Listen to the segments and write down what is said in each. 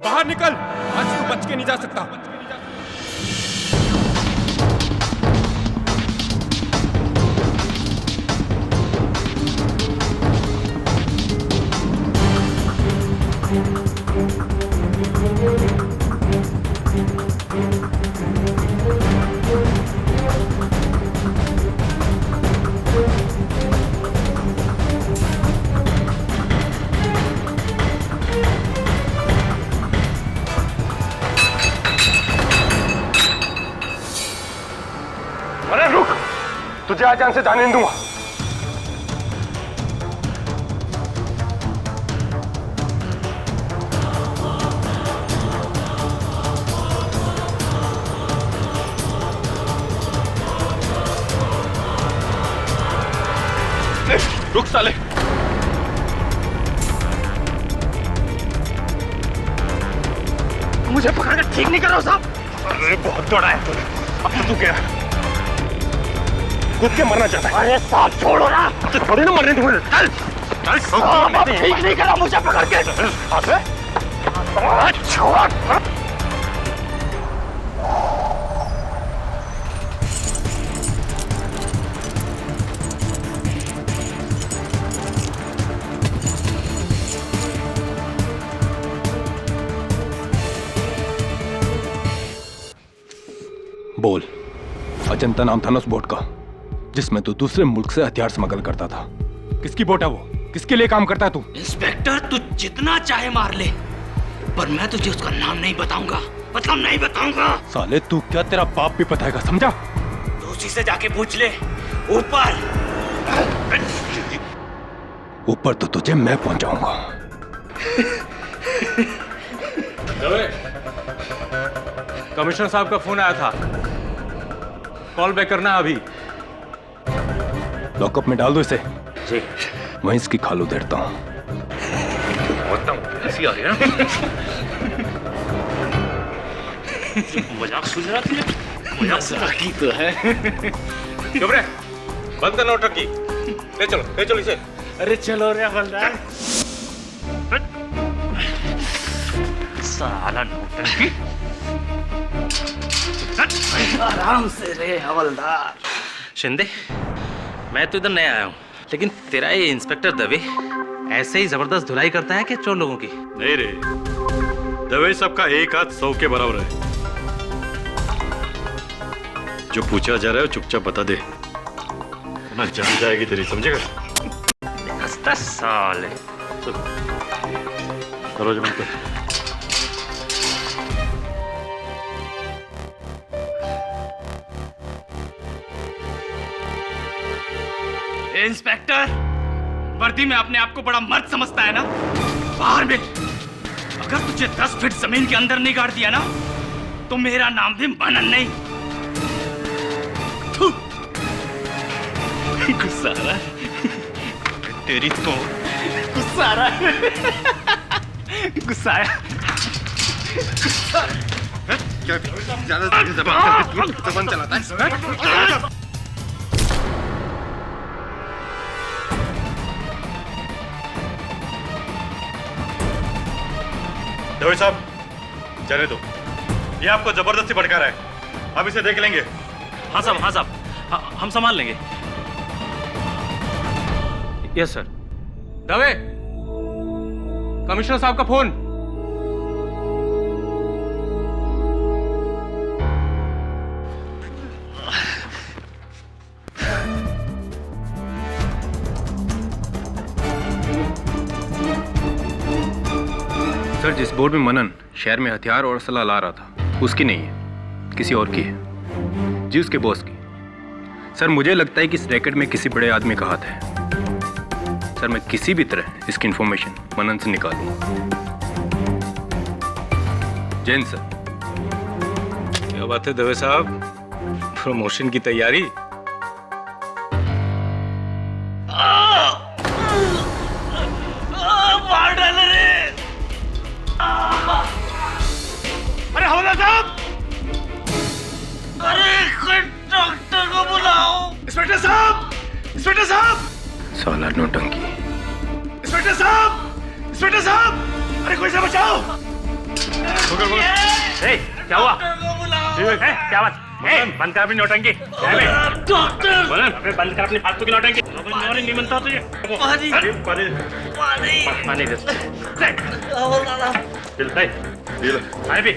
बाहर निकल, आज तू बच के नहीं जा सकता। अरे रुक, तुझे आज यहाँ से जाने नहीं दूंगा। रुक साले। मुझे पकड़कर ठीक नहीं कर रहा साहब। अरे बहुत दौड़ा है तूने, अब तो तू क्या कूद के मरना चाहता है? अरे साहब छोड़ो ना, थोड़ी ना मरने दूंगा। चल चल, ठीक नहीं करा मुझे पकड़ के। छोड़। बोल, अजंता नाम था ना उस बोट का जिसमें तू दूसरे मुल्क से हथियार स्मगल करता था। किसकी बोट है वो? किसके लिए काम करता है तू? इंस्पेक्टर, तू जितना चाहे मार ले, पर मैं तुझे उसका नाम नहीं बताऊंगा। मतलब नहीं बताऊंगा। साले तू क्या, तेरा बाप भी बताएगा, समझा? तो उसी से जाके पूछ ले। ऊपर ऊपर तो तुझे मैं पहुंचाऊंगा। कमिश्नर साहब का फोन आया था, कॉल बैक करना अभी। लॉकअप में डाल दो इसे। जी। मैं इसकी खाल उधेड़ता हूँ। ऐसी आ रही है मजाक सुन रहा थी। मजाक की तो है। चुप रहे, बंद करना नौटंकी। ले चलो इसे। अरे चलो रे हवलदार। साला नौटंकी। आराम से रे हवलदार। शिंदे, मैं तो इधर नया आया हूँ, लेकिन तेरा ये इंस्पेक्टर दवे ऐसे ही जबरदस्त धुलाई करता है कि चोर लोगों की? नहीं रे, दवे सबका एक हाथ 100 के बराबर है। जो पूछा जा रहा है चुपचाप बता दे, ना जान जाएगी तेरी, समझेगा? हंसता साले। दरवाजा बंद कर। इंस्पेक्टर, वर्दी में अपने आप को बड़ा मर्द समझता है ना? बाहर मिल। अगर तुझे 10 फीट जमीन के अंदर नहीं गाड़ दिया ना, तो मेरा नाम भी मनन नहीं। गुस्सा आ रहा है तेरी तो। गुस्सा आ रहा है। गुस्सा आया। क्या ज्यादा जबान चलाता है? दवे साहब, जाने दो। ये आपको जबरदस्ती भड़का रहा है, अब इसे देख लेंगे। हाँ साहब, हम संभाल लेंगे। Yes sir. दवे, कमिश्नर साहब का फोन। सर, जिस बोर्ड में मनन शहर में हथियार और असला ला रहा था, उसकी नहीं है, किसी और की है। जी, उसके बॉस की। सर, मुझे लगता है कि इस रैकेट में किसी बड़े आदमी का हाथ है। सर, मैं किसी भी तरह इसकी इंफॉर्मेशन मनन से निकालूंगा। जैन सर। क्या बात है दवे साहब, प्रमोशन की तैयारी? मार डाले रे। अरे हवलदार साहब, अरे कोई डॉक्टर को बुलाओ। इंस्पेक्टर साहब, इंस्पेक्टर साहब। साला नौटंकी। इंस्पेक्टर साहब, इंस्पेक्टर साहब, अरे कोई से बचाओ। ए, क्या हुआ? क्या बात? बंद कर अपनी नौटंकी। बंद कर अपनी फालतू की नौटंकी। नहीं बनता तुझे। पानी दे। पानी पी।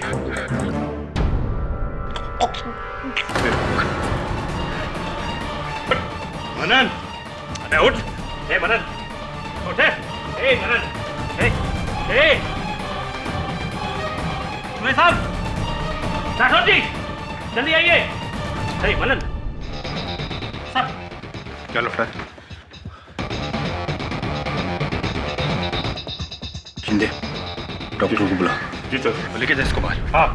मनन, अबे उठ। ए मनन, उठ। ए मनन, ए। तुम्हें साहब, राठौर जी, जल्दी आइए। ए मनन, साहब। क्या लौटा है? शिंदे, डॉक्टर को बुला। जी सर। लेके जा इसको बाहर। हाँ,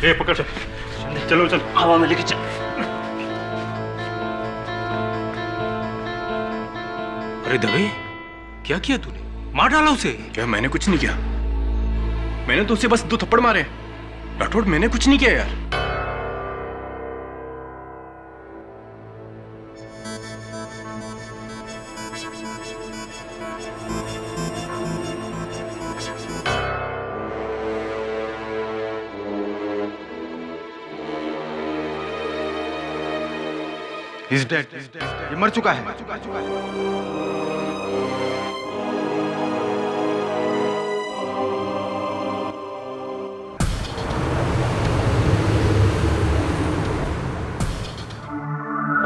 ए पकड़ चल। चलो चल। हवा में लेके चल। अरे दवे, क्या किया तूने? मार डाला उसे। क्या मैंने कुछ नहीं किया? मैंने तो उसे बस 2 थप्पड़ मारे। राठौड़, मैंने कुछ नहीं किया यार। He's dead. ये मर चुका है।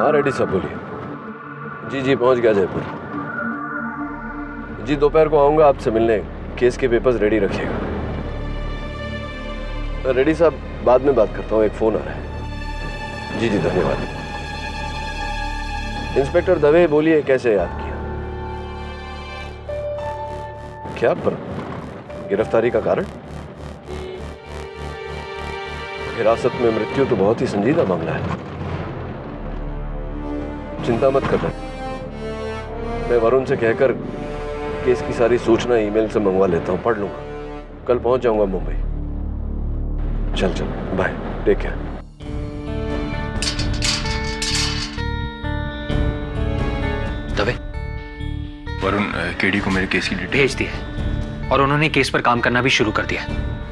हाँ रेड्डी साहब बोलिए। जी पहुंच गया जयपुर। जी दोपहर को आऊंगा आपसे मिलने। केस के पेपर्स रेडी रखिएगा। रेड्डी साहब बाद में बात करता हूँ, एक फोन आ रहा है। जी धन्यवाद। इंस्पेक्टर दवे बोलिए, कैसे याद किया? क्या पर गिरफ्तारी का कारण? हिरासत में मृत्यु तो बहुत ही संजीदा मामला है। चिंता मत करना, मैं वरुण से कहकर केस की सारी सूचना ईमेल से मंगवा लेता हूँ, पढ़ लूंगा। कल पहुंच जाऊंगा मुंबई। चल bye, take care. Dave, Varun, KD को मेरे केस की डिटेल भेज दिया और उन्होंने केस पर काम करना भी शुरू कर दिया।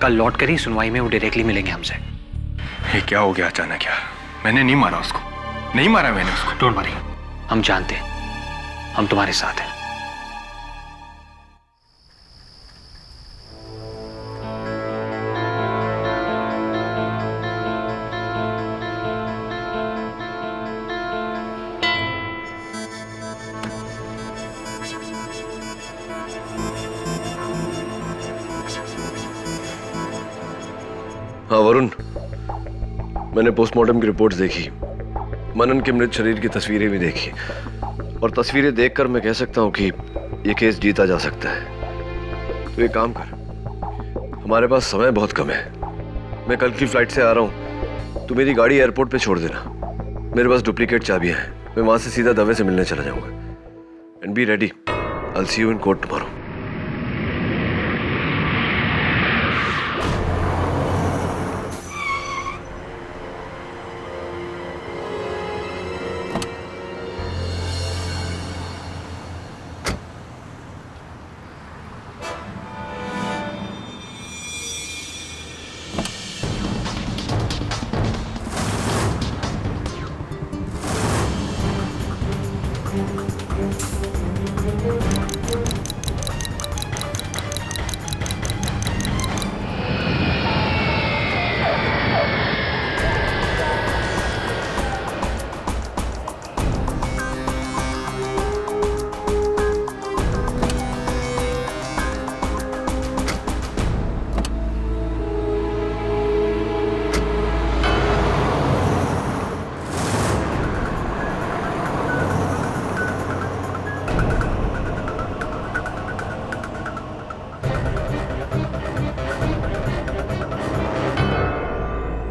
कल लौट कर ही सुनवाई में वो डायरेक्टली मिलेंगे हमसे। ये क्या हो गया अचानक यार? मैंने नहीं मारा उसको, नहीं मारा मैंने उसको। डोंट वरी, हम जानते हैं, हम तुम्हारे साथ हैं। हाँ वरुण, मैंने पोस्टमार्टम की रिपोर्ट्स देखी, मनन के मृत शरीर की तस्वीरें भी देखी, और तस्वीरें देखकर मैं कह सकता हूँ कि ये केस जीता जा सकता है। तो एक काम कर, हमारे पास समय बहुत कम है। मैं कल की फ्लाइट से आ रहा हूँ, तू मेरी गाड़ी एयरपोर्ट पे छोड़ देना। मेरे पास डुप्लीकेट चाबियां हैं, मैं वहां से सीधा दवे से मिलने चला जाऊंगा। And be ready, I will see you in court tomorrow.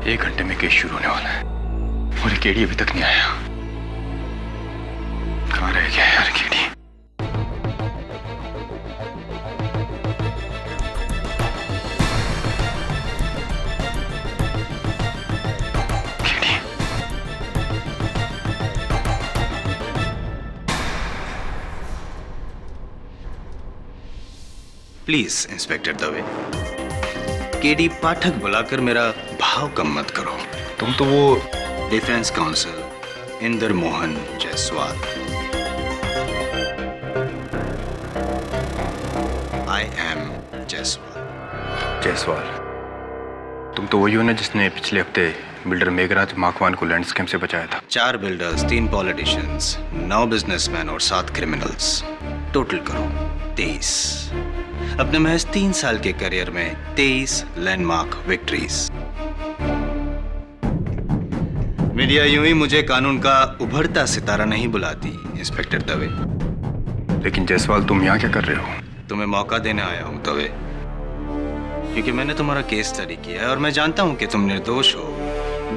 एक घंटे में केस शुरू होने वाला है और ये केडी अभी तक नहीं आया। कहाँ रह गया यार KD? Please inspector Dave, KD Pathak बुलाकर मेरा भाव कम मत करो। तुम तो वो defence counsel Inder Mohan Jaiswal. I am Jaiswal. Jaiswal, तुम तो वही हो ना जिसने पिछले हफ्ते बिल्डर मेघराज माकवान को लैंड स्कैम से बचाया था। 4 बिल्डर्स, 3 पॉलिटिशियंस, 9 बिजनेसमैन और 7 क्रिमिनल्स, टोटल करो 23। अपने महज 3 साल के करियर में 23 लैंडमार्क विक्ट्रीज। मीडिया यूं ही मुझे कानून का उभरता सितारा नहीं बुलाती इंस्पेक्टर दवे। लेकिन जायसवाल, तुम यहाँ क्या कर रहे हो? तुम्हें मौका देने आया हूं दवे, क्योंकि मैंने तुम्हारा केस स्टडी किया है और मैं जानता हूं कि तुम निर्दोष हो,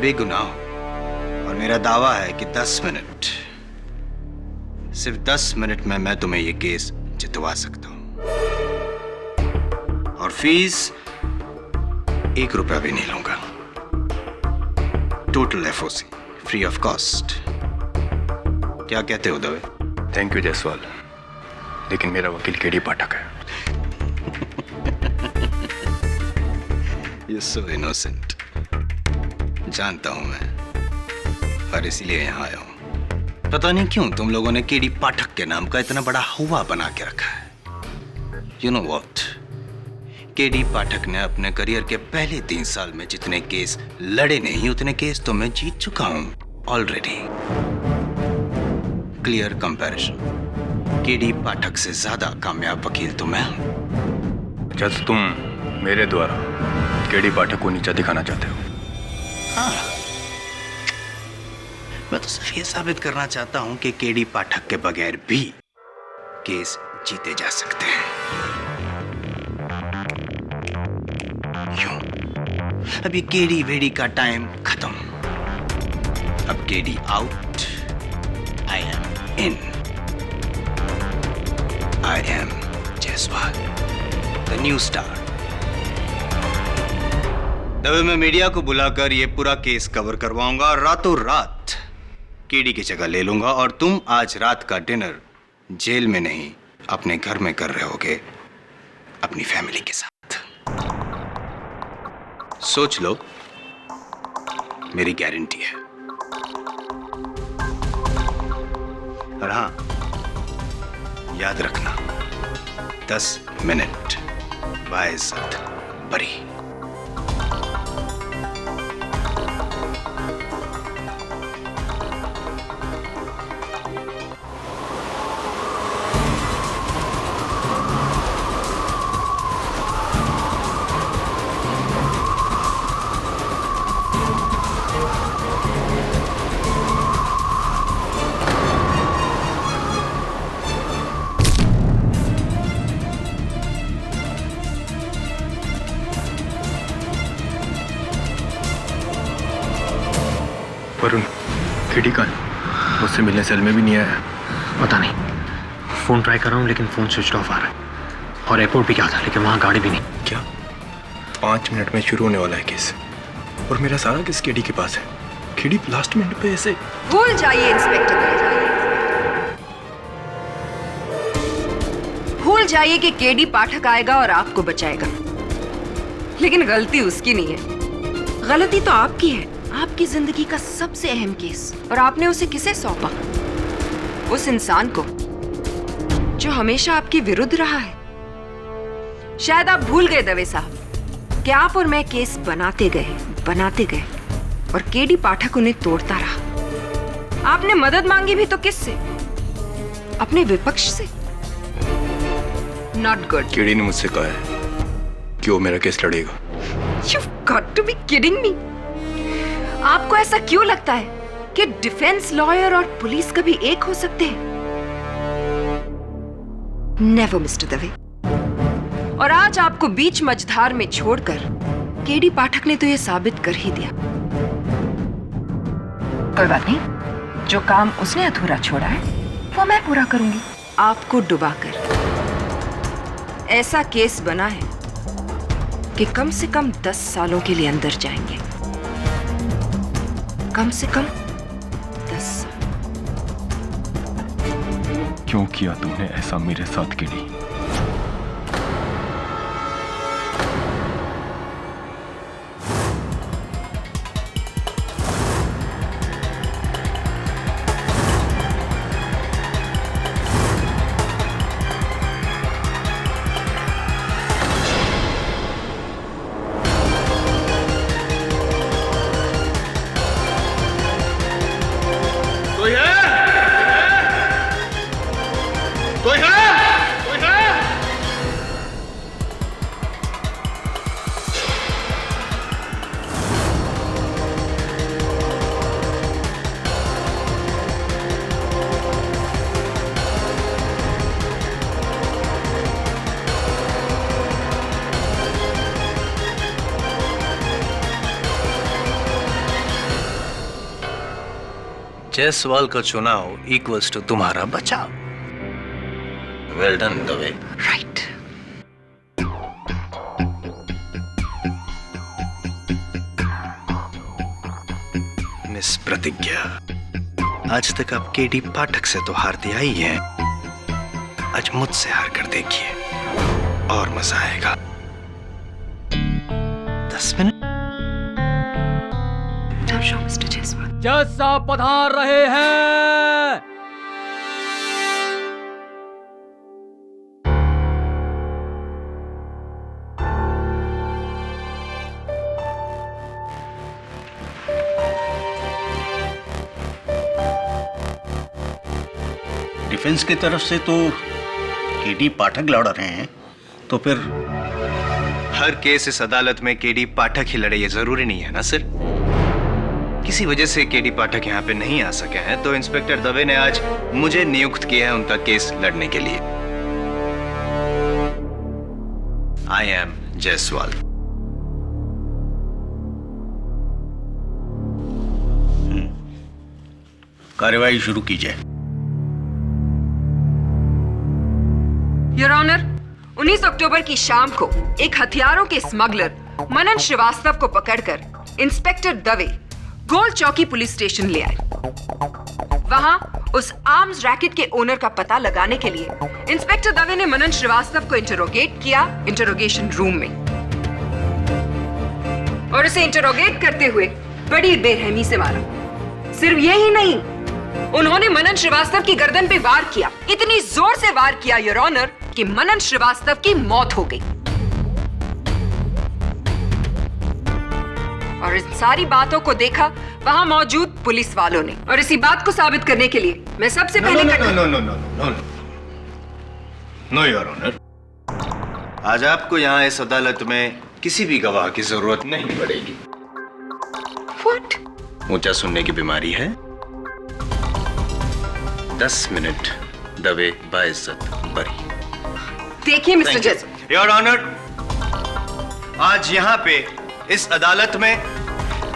बेगुनाह हो। और मेरा दावा है कि 10 मिनट, सिर्फ 10 मिनट में मैं तुम्हें ये केस जितवा सकता हूं। और फीस 1 रुपया भी नहीं लूंगा। Total FOC free of cost. क्या कहते हो दवे? थैंक यू जायसवाल, लेकिन मेरा वकील केडी पाठक है। You're so innocent। जानता हूं मैं, और इसीलिए यहां आया हूं। पता नहीं क्यों तुम लोगों ने केडी पाठक के नाम का इतना बड़ा हुआ बना के रखा है। You know what? केडी पाठक ने अपने करियर के पहले 3 साल में जितने केस लड़े नहीं, उतने केस तो मैं जीत चुका हूं ऑलरेडी। Clear comparison. केडी पाठक से ज्यादा कामयाब वकील तो मैं हूं। जज, तुम मेरे द्वारा केडी पाठक को नीचा दिखाना चाहते हो? हाँ, मैं तो सिर्फ ये साबित करना चाहता हूं कि केडी पाठक के बगैर भी केस जीते जा सकते हैं। क्यों? अभी केडी वेडी का टाइम खत्म। अब KD out, I am in. I am Jaiswal, the new star. Dave मैं मीडिया को बुलाकर ये पूरा केस कवर करवाऊंगा और रातों रात केडी की जगह ले लूंगा, और तुम आज रात का डिनर जेल में नहीं अपने घर में कर रहे होगे अपनी फैमिली के साथ। सोच लो, मेरी गारंटी है। और हाँ, याद रखना, 10 मिनट बाइज्जत बरी। वरुण, केडी का मुझसे मिलने सेल में भी नहीं आया। पता नहीं, फोन ट्राई कर रहा हूँ लेकिन फोन स्विच ऑफ आ रहा है। और एयरपोर्ट भी क्या था, लेकिन वहाँ गाड़ी भी नहीं। क्या? 5 मिनट में शुरू होने वाला है केस, और मेरा सारा केस केडी के पास है। केडी लास्ट मिनट पे ऐसे। भूल जाइए इंस्पेक्टर, भूल जाइए कि केडी पाठक आएगा और आपको बचाएगा। लेकिन गलती उसकी नहीं है, गलती तो आपकी है। आपकी जिंदगी का सबसे अहम केस, और आपने उसे किसे सौंपा? उस इंसान को जो हमेशा आपके विरुद्ध रहा है। शायद आप भूल गए दवे साहब कि आप और मैं केस बनाते गए और केडी पाठक उन्हें तोड़ता रहा। आपने मदद मांगी भी तो किससे? अपने विपक्ष से। Not good. केडी ने मुझसे कहा है कि वो मेरा केस लड़ेगा। You've got to be kidding me। आपको ऐसा क्यों लगता है कि डिफेंस लॉयर और पुलिस कभी एक हो सकते हैं? Never mister Dave. और आज आपको बीच मझधार में छोड़कर केडी पाठक ने तो यह साबित कर ही दिया। कोई बात नहीं, जो काम उसने अधूरा छोड़ा है वो मैं पूरा करूंगी। आपको डुबाकर ऐसा केस बना है कि कम से कम 10 सालों के लिए अंदर जाएंगे। कम से कम 10 साल। क्यों किया तुमने ऐसा मेरे साथ केडी? जायसवाल का चुनाव इक्वल्स टू तुम्हारा बचाव। Well done Dave. Right. Miss प्रतिज्ञा, आज तक आप केडी पाठक से तो हारती आई हैं, आज मुझसे हार कर देखिए और मजा आएगा। 10 मिनट। मिस्टर जायसवाल। जज साहब पधार रहे हैं। डिफेंस की तरफ से तो केडी पाठक लड़ रहे हैं, तो फिर हर केस इस अदालत में केडी पाठक ही लड़े ये जरूरी नहीं है ना सर। किसी वजह से केडी पाठक यहाँ पे नहीं आ सके हैं, तो इंस्पेक्टर दवे ने आज मुझे नियुक्त किया है उनका केस लड़ने के लिए। आई एम जायसवाल। कार्यवाही शुरू कीजिए। योर ऑनर, 19 अक्टूबर की शाम को एक हथियारों के स्मगलर मनन श्रीवास्तव को पकड़कर इंस्पेक्टर दवे गोल चौकी पुलिस स्टेशन ले आए। वहां उस आर्म्स रैकेट के ओनर का पता लगाने के लिए इंस्पेक्टर दवे ने मनन श्रीवास्तव को इंटरोगेट किया इंटरोगेशन रूम में, और उसे इंटरोगेट करते हुए बड़ी बेरहमी से मारा। सिर्फ यही नहीं, उन्होंने मनन श्रीवास्तव की गर्दन पे वार किया, इतनी जोर से वार किया योर ऑनर कि मनन श्रीवास्तव की मौत हो गई। और इन सारी बातों को देखा वहां मौजूद पुलिस वालों ने, और इसी बात को साबित करने के लिए मैं सबसे पहले नो योर ऑनर, आज आपको यहाँ इस अदालत में किसी भी गवाह की जरूरत नहीं पड़ेगी। What? ऊंचा सुनने की बीमारी है। 10 मिनट दवे बाइज्जत बरी। देखिए मिस्टर जज। योर ऑनर, आज यहाँ पे इस अदालत में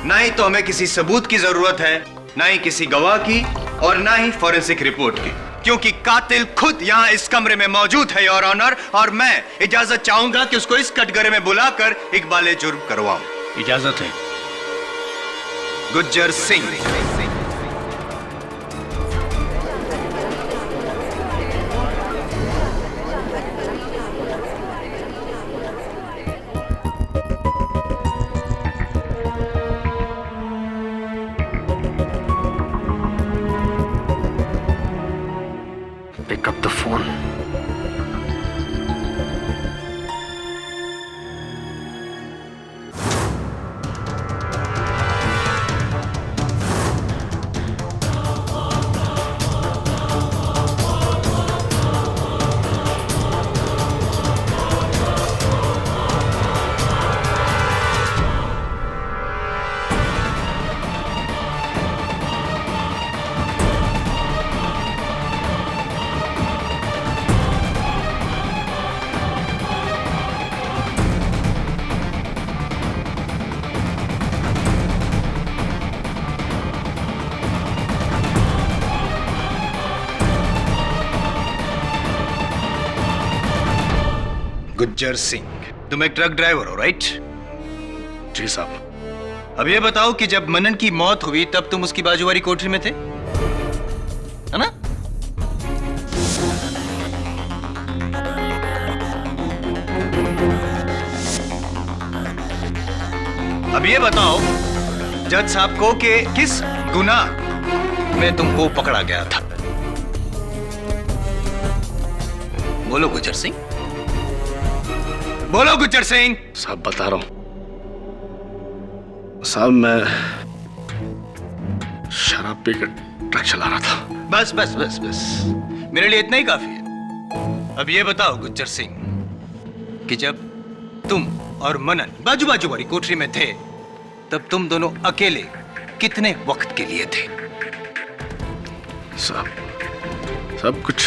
ना ही तो हमें किसी सबूत की जरूरत है, ना ही किसी गवाह की, और ना ही फॉरेंसिक रिपोर्ट की, क्योंकि कातिल खुद यहाँ इस कमरे में मौजूद है योर ऑनर, और मैं इजाजत चाहूंगा कि उसको इस कटघरे में बुलाकर इकबाले जुर्म करवाऊं। इजाजत है। Gujjar Singh. Pick up the phone. Gujjar Singh, तुम एक ट्रक ड्राइवर हो, राइट? जी साहब। अब ये बताओ कि जब मनन की मौत हुई तब तुम उसकी बाजू वाली कोठरी में थे, है ना? अब ये बताओ जज साहब को कि किस गुनाह में तुमको पकड़ा गया था? बोलो गुज्जर सिंह, बोलो गुज्जर सिंह। साहब बता रहा हूं साहब, मैं शराब पीकर ट्रक चला रहा था। बस बस बस बस, मेरे लिए इतना ही काफी है। अब ये बताओ गुज्जर सिंह कि जब तुम और मनन बाजू बाजू वाली कोठरी में थे तब तुम दोनों अकेले कितने वक्त के लिए थे? साहब सब कुछ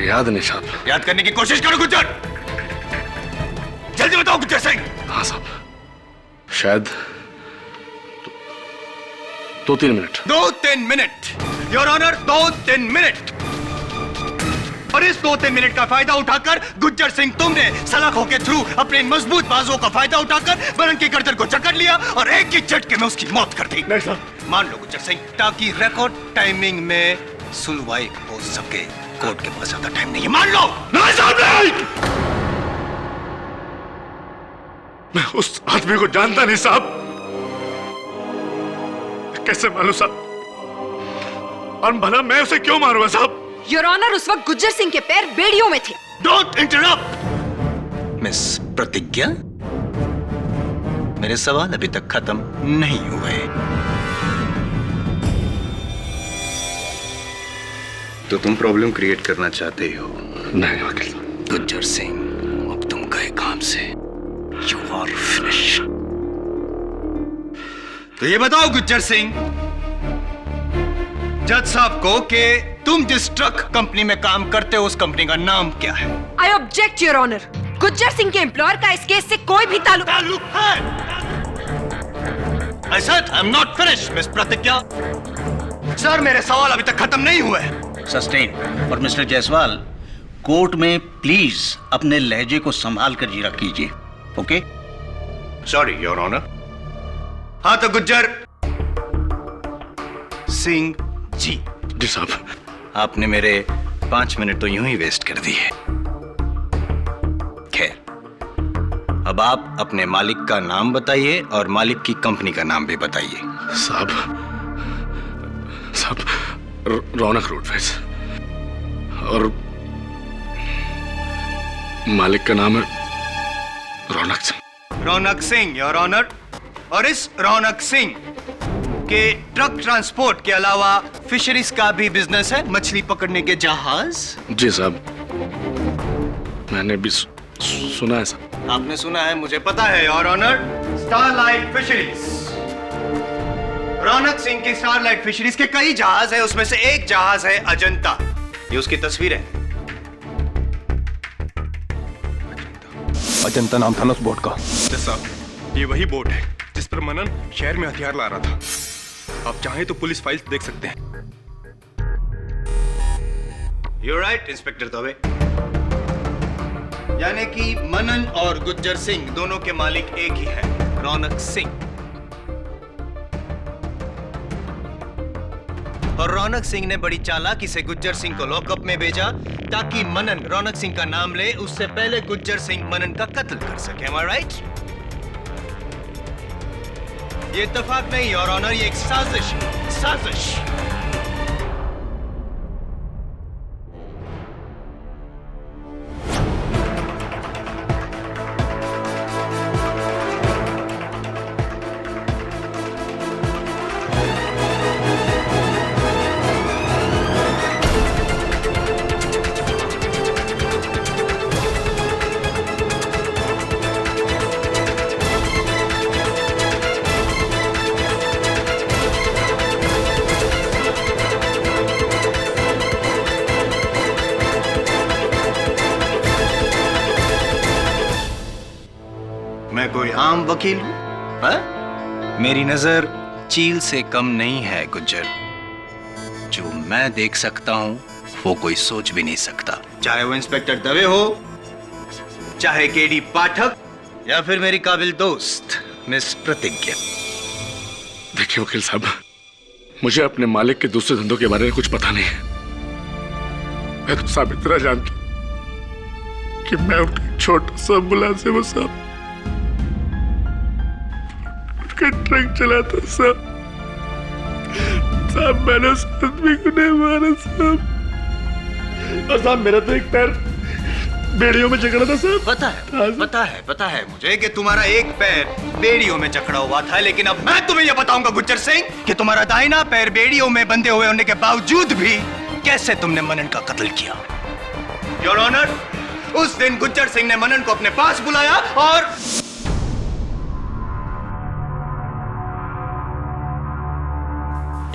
याद नहीं साहब। याद करने की कोशिश करो गुज्जर, जल्दी बताओ गुज्जर सिंह। हाँ साहब, शायद 2-3 minute. 2-3 minute your honour, 2-3 minute. और इस 2-3 मिनट का फायदा उठाकर गुज्जर सिंह तुमने सलाखों के थ्रू अपने मजबूत बाजों का फायदा उठाकर बनन की गर्दन को जकड़ लिया और एक ही झटके में उसकी मौत कर दी। नहीं सर। मान लो गुज्जर सिंह, ताकि रिकॉर्ड टाइमिंग में सुनवाई हो सके। कोर्ट के पास ज्यादा टाइम नहीं है, मान लो। नहीं साहब नहीं। मैं उस आदमी को जानता नहीं साहब। कैसे मालूम साहब? और भला मैं उसे क्यों मारूंगा साहब? योर ऑनर, उस वक्त गुज्जर सिंह के पैर बेड़ियों में थे। डोंट इंटरप्ट मिस प्रतिज्ञा। मेरे सवाल अभी तक खत्म नहीं हुए। तो तुम प्रॉब्लम क्रिएट करना चाहते हो? नहीं वकील साहब। गुज्जर सिंह, अब तुम गए काम से। You are finish. तो ये बताओ गुज्जर सिंह, जज साहब को कि तुम जिस ट्रक कंपनी में काम करते हो उस कंपनी का नाम क्या है? I object your honour. Gujjar Singh के एम्प्लॉयर का इस केस से कोई भी ताल्लुक है। I said I'm not finished, miss Pratigya. Sir, मेरे सवाल अभी तक खत्म नहीं हुए। सस्टेन। और मिस्टर जायसवाल, कोर्ट में प्लीज अपने लहजे को संभाल कर जीरा कीजिए। ओके? Sorry your honour. हाँ तो गुज्जर सिंह जी। जी साहब। आपने मेरे 5 मिनट तो यूं ही वेस्ट कर दिए। खैर, अब आप अपने मालिक का नाम बताइए और मालिक की कंपनी का नाम भी बताइए। साहब रौनक रोडवेज और मालिक का नाम है रौनक सिंह। रौनक सिंह योर ऑनर। और इस रौनक सिंह के ट्रक ट्रांसपोर्ट के अलावा फिशरीज का भी बिजनेस है, मछली पकड़ने के जहाज। जी साहब, मैंने भी सुना है साहब। आपने सुना है, मुझे पता है your honour. Starlight Fisheries. Raunak Singh की स्टारलाइट फिशरीज के कई जहाज है, उसमें से एक जहाज है अजंता। ये उसकी तस्वीर है। अजंता नाम था ना उस बोट का। साहब, ये वही बोट है जिस पर मनन शहर में हथियार ला रहा था। आप चाहें तो पुलिस फाइल्स देख सकते हैं। You're right, inspector Dave. यानी कि मनन और गुज्जर सिंह दोनों के मालिक एक ही है, रौनक सिंह। और रौनक सिंह ने बड़ी चालाकी से गुज्जर सिंह को लॉकअप में भेजा ताकि मनन रौनक सिंह का नाम ले, उससे पहले गुज्जर सिंह मनन का कत्ल कर सके। Am I right? ये इत्तेफाक नहीं योर ऑनर, ये एक साजिश है, साजिश। मैं कोई आम वकील हूं? मेरी नजर चील से कम नहीं है गुज्जर। जो मैं देख सकता हूं वो कोई सोच भी नहीं सकता, चाहे वो इंस्पेक्टर दवे हो, चाहे केडी पाठक, या फिर मेरी काबिल दोस्त मिस प्रतिज्ञा। देखिए वकील साहब, मुझे अपने मालिक के दूसरे धंधों के बारे में कुछ पता नहीं है। मैं तो साहब इतना जानता कि मैं उनका छोटा सा मुलाजिम हूं साहब। ट्रक चलाता साहब। मैंने उस आदमी को नहीं मारा साहब। और साहब मेरा तो एक पैर बेड़ियों में जकड़ा था साहब। पता है मुझे कि तुम्हारा एक पैर बेड़ियों में जकड़ा हुआ था, लेकिन अब मैं तुम्हें यह बताऊंगा गुज्जर सिंह कि तुम्हारा दाहिना पैर बेड़ियों में बंधे हुए होने के बावजूद भी कैसे तुमने मनन का कत्ल किया। योर ऑनर, उस दिन गुज्जर सिंह ने मनन को अपने पास बुलाया और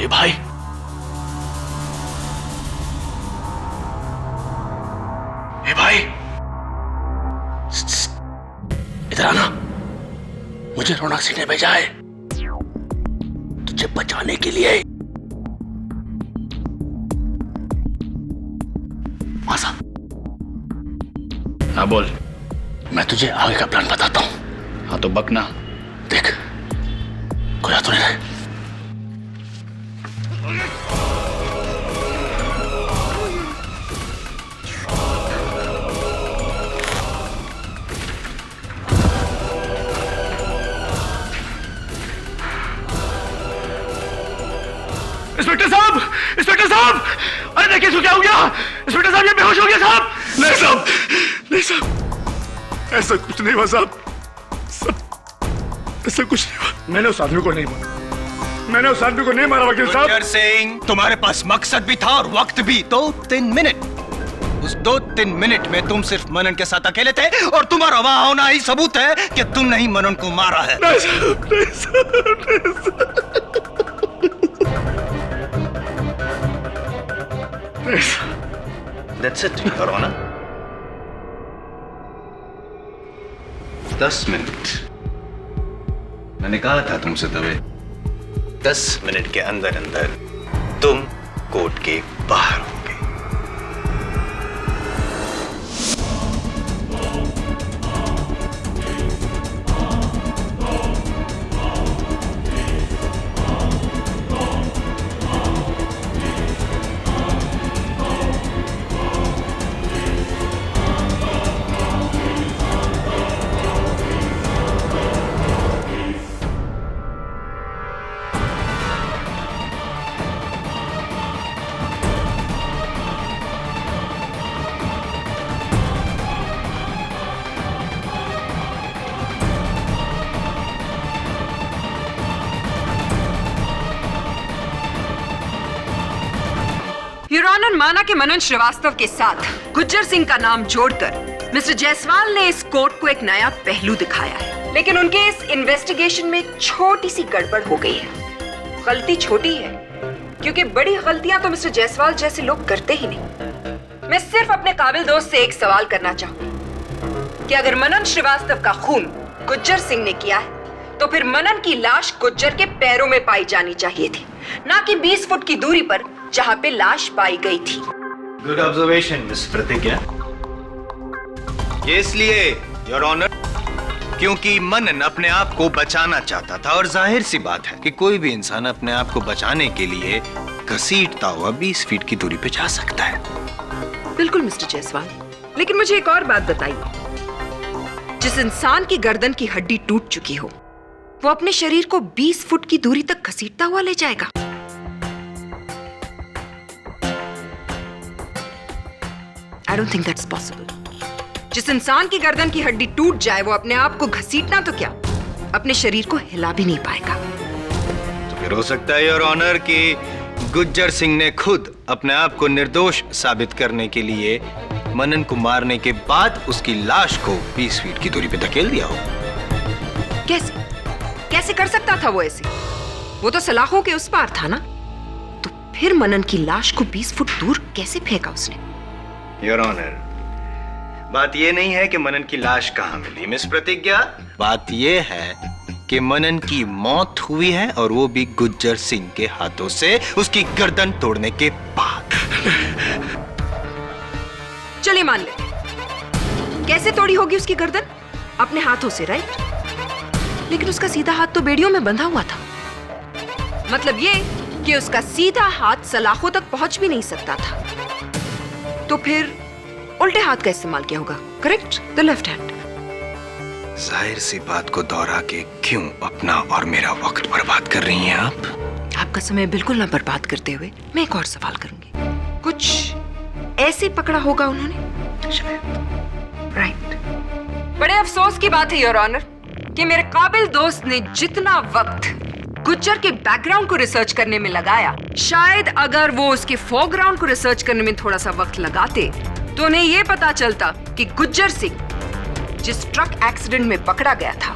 ए भाई, ए भाई, इधर आना। मुझे रौनक सिंह ने भेजा है। मुझे बचाने के लिए। मासा, हाँ बोल। मैं तुझे आगे का प्लान बताता हूँ। हाँ तो बकना। देख, कोई आ तो नहीं रहा। इंस्पेक्टर साहब, इंस्पेक्टर साहब, अरे देखिए इसको क्या हो गया। इंस्पेक्टर साहब, ये बेहोश हो गया साहब। नहीं साहब, नहीं साहब, ऐसा कुछ नहीं हुआ साहब, ऐसा कुछ नहीं हुआ। मैंने उस आदमी को नहीं मारा, मैंने उस आदमी को नहीं मारा वकील साहब। गुज्जर सिंह, तुम्हारे पास मकसद भी था और वक्त भी। 2-3 मिनट। उस 2-3 मिनट में तुम सिर्फ मनन के साथ अकेले थे और तुम्हारा वहां होना ही सबूत है कि तुमने ही मनन को मारा है। नहीं साहब, नहीं साहब, नहीं साहब। That's it, Your Honor. 10 minute. मैंने कहा था तुमसे तभी। 10 मिनट के अंदर अंदर तुम कोर्ट के बाहर होगे। योर ऑनर, माना कि मनन श्रीवास्तव के साथ गुज्जर सिंह का नाम जोड़कर मिस्टर जायसवाल ने इस कोर्ट को एक नया पहलू दिखाया है, लेकिन उनके इस इन्वेस्टिगेशन में छोटी सी गड़बड़ हो गई है। गलती छोटी है क्योंकि बड़ी गलतियां तो मिस्टर जायसवाल जैसे लोग करते ही नहीं। मैं सिर्फ अपने काबिल दोस्त से एक सवाल करना चाहूंगी कि अगर मनन श्रीवास्तव का खून गुज्जर सिंह ने किया है तो फिर मनन की लाश गुज्जर के पैरों में पाई जानी चाहिए थी, ना कि 20 फुट की दूरी पर जहां पे लाश पाई गई थी। गुड ऑब्जर्वेशन मिस प्रतिज्ञा। ये इसलिए योर ऑनर क्योंकि मनन अपने आप को बचाना चाहता था और जाहिर सी बात है कि कोई भी इंसान अपने आप को बचाने के लिए घसीटता हुआ 20 फीट की दूरी पे जा सकता है। बिल्कुल मिस्टर जायसवाल, लेकिन मुझे एक और बात बताइए। जिस इंसान की गर्दन की हड्डी टूट चुकी हो वो अपने शरीर को 20 फुट की दूरी तक घसीटता हुआ ले जाएगा? I don't think that's possible. जिस इंसान की गर्दन की हड्डी टूट जाए वो अपने आप को घसीटना तो क्या, अपने शरीर को हिला भी नहीं पाएगा। तो फिर हो सकता है योर ऑनर कि गुज्जर सिंह ने खुद अपने आप को निर्दोष साबित करने के लिए मनन को मारने के बाद उसकी लाश को 20 फीट की दूरी पे धकेल दिया हो। कैसे कैसे कर सकता था वो ऐसे? वो तो सलाखों के उस पार था ना। तो फिर मनन की लाश को 20 फुट दूर कैसे फेंका उसने? योर ऑनर, बात यह नहीं है कि मनन की लाश कहां मिली मिस प्रतिज्ञा, बात यह है कि मनन की मौत हुई है और वो भी गुज्जर सिंह के हाथों से, उसकी गर्दन तोड़ने के बाद। चलिए मान ले, कैसे तोड़ी होगी उसकी गर्दन? अपने हाथों से, राइट? लेकिन उसका सीधा हाथ तो बेड़ियों में बंधा हुआ था। मतलब ये कि उसका सीधा हाथ सलाखों तक पहुंच भी नहीं सकता था। तो फिर उल्टे हाथ का इस्तेमाल किया होगा, करेक्ट? The left hand. जाहिर सी बात को दोहरा के क्यों अपना और मेरा वक्त बर्बाद कर रही हैं आप? आपका समय बिल्कुल ना बर्बाद करते हुए मैं एक और सवाल करूंगी। कुछ ऐसे पकड़ा होगा उन्होंने, राइट? बड़े अफसोस की बात है योर ऑनर कि मेरे काबिल दोस्त ने जितना वक्त गुज्जर के बैकग्राउंड को रिसर्च करने में लगाया, शायद अगर वो उसके फोरग्राउंड को रिसर्च करने में थोड़ा सा वक्त लगाते तो उन्हें यह पता चलता कि गुज्जर सिंह जिस ट्रक एक्सीडेंट में पकड़ा गया था,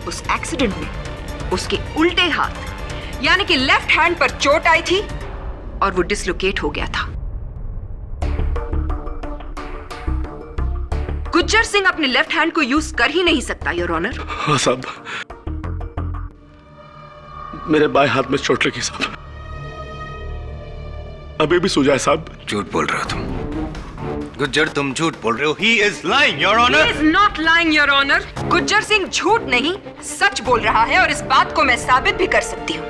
उस एक्सीडेंट में उसके उल्टे हाथ यानी कि लेफ्ट हैंड पर चोट आई थी और वो डिसलोकेट हो गया था। गुज्जर सिंह अपने लेफ्ट हैंड को यूज कर ही नहीं सकता योर ऑनर। हाँ साहब, मेरे बाएं हाथ में चोट लगी साहब, अभी भी सूजा है साहब। झूठ बोल रहे हो तुम गुज्जर, तुम झूठ बोल रहे हो। He is lying, Your Honor. He is not lying, Your Honor. Gujjar Singh झूठ नहीं सच बोल रहा है और इस बात को मैं साबित भी कर सकती हूँ।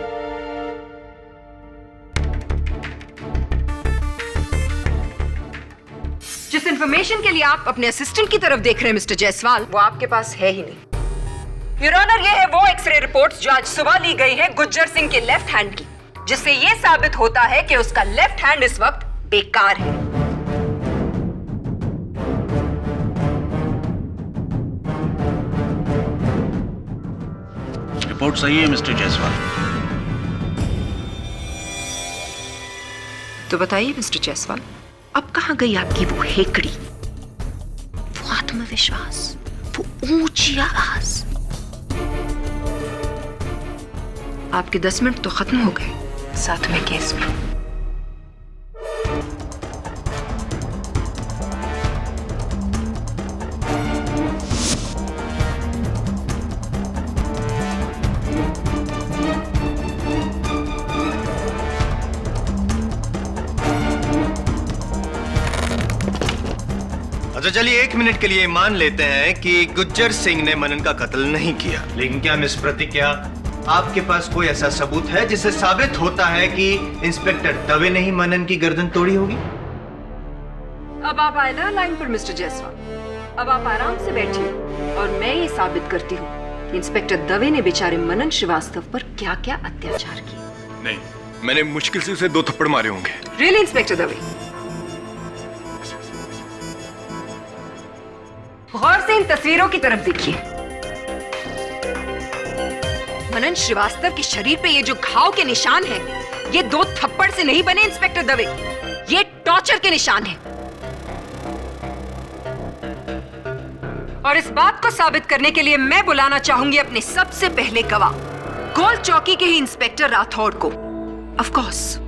जिस इंफॉर्मेशन के लिए आप अपने असिस्टेंट की तरफ देख रहे हैं मिस्टर जायसवाल, वो आपके पास है ही नहीं। योर ऑनर, ये है वो एक्सरे रिपोर्ट्स जो आज सुबह ली गई है गुज्जर सिंह के लेफ्ट हैंड की, जिससे ये साबित होता है कि उसका लेफ्ट हैंड इस वक्त बेकार है। रिपोर्ट सही है मिस्टर जायसवाल। तो बताइए मिस्टर जायसवाल, अब कहां गई आपकी वो हेकड़ी, वो आत्मविश्वास, वो ऊंची आवाज? आपके 10 मिनट तो खत्म हो गए, साथ में केस में। अच्छा चलिए 1 मिनट के लिए मान लेते हैं कि गुज्जर सिंह ने मनन का कत्ल नहीं किया, लेकिन क्या मिस प्रतिज्ञा आपके पास कोई ऐसा सबूत है जिससे साबित होता है कि इंस्पेक्टर दवे ने ही मनन की गर्दन तोड़ी होगी? अब आप आए ना लाइन पर मिस्टर जायसवाल, अब आप आराम से बैठिए और मैं ये साबित करती हूँ कि इंस्पेक्टर दवे ने बेचारे मनन श्रीवास्तव पर क्या क्या अत्याचार किए। नहीं, मैंने मुश्किल से उसे 2 थप्पड़ मारे होंगे। Really inspector Dave? गौर से इन तस्वीरों की तरफ देखिए। मनन श्रीवास्तव के शरीर पे ये जो घाव के निशान हैं, ये 2 थप्पड़ से नहीं बने इंस्पेक्टर दवे, ये टॉर्चर के निशान हैं। और इस बात को साबित करने के लिए मैं बुलाना चाहूंगी अपने सबसे पहले गवाह, गोल चौकी के ही इंस्पेक्टर राठौड़ को, of course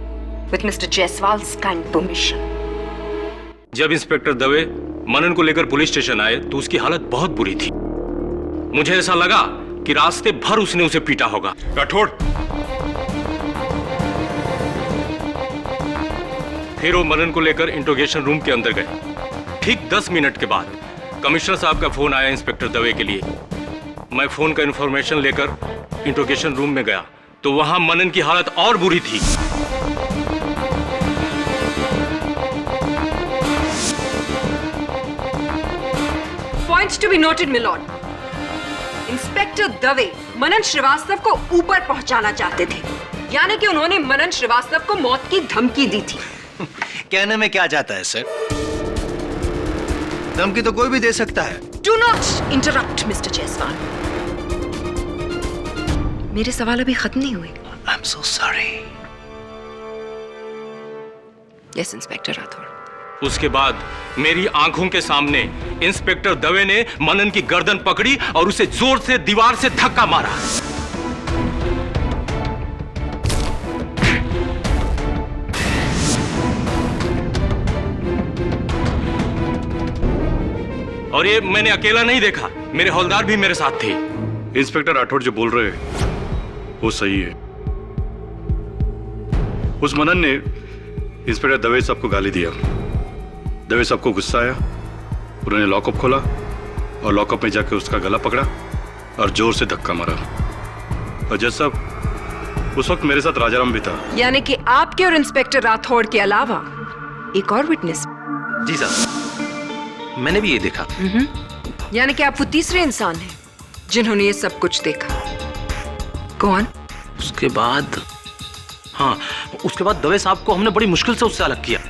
with mister Jaiswal's kind permission. जब इंस्पेक्टर दवे मनन को लेकर पुलिस स्टेशन आए तो उसकी हालत बहुत बुरी थी। मुझे ऐसा लगा कि रास्ते भर उसने उसे पीटा होगा। राठौड़, फिर वो मनन को लेकर इंट्रोगेशन रूम के अंदर गए। ठीक 10 मिनट के बाद कमिश्नर साहब का फोन आया इंस्पेक्टर दवे के लिए। मैं फोन का इंफॉर्मेशन लेकर इंट्रोगेशन रूम में गया तो वहां मनन की हालत और बुरी थी। Points to be noted, milord. Inspector Dave Manan Srivastava को ऊपर पहुंचाना चाहते थे, यानी कि उन्होंने मनन श्रीवास्तव को मौत की धमकी दी थी। कहने में क्या जाता है सर, धमकी तो कोई भी दे सकता है। Do not interrupt, mister Jaiswal. मेरे सवाल अभी खत्म नहीं हुए। I'm so sorry. Yes, inspector Rathore. उसके बाद मेरी आंखों के सामने इंस्पेक्टर दवे ने मनन की गर्दन पकड़ी और उसे जोर से दीवार से धक्का मारा। और ये मैंने अकेला नहीं देखा, मेरे हवलदार भी मेरे साथ थे। इंस्पेक्टर राठौड़ जो बोल रहे हैं वो सही है। उस मनन ने इंस्पेक्टर दवे साहब को गाली दिया। दवे साहब को गुस्सा आया, उन्होंने लॉकअप खोला और लॉकअप में जाकर उसका गला पकड़ा और जोर से धक्का मारा। और जज साहब, उस वक्त मेरे साथ राजाराम भी था। यानी कि आपके और इंस्पेक्टर राठौड़ के अलावा एक और विटनेस? जी साहब, मैंने भी ये देखा। यानी कि आप वो तीसरे इंसान हैं जिन्होंने ये सब कुछ देखा। कौन? उसके बाद दवे साहब को हमने बड़ी मुश्किल से उससे अलग किया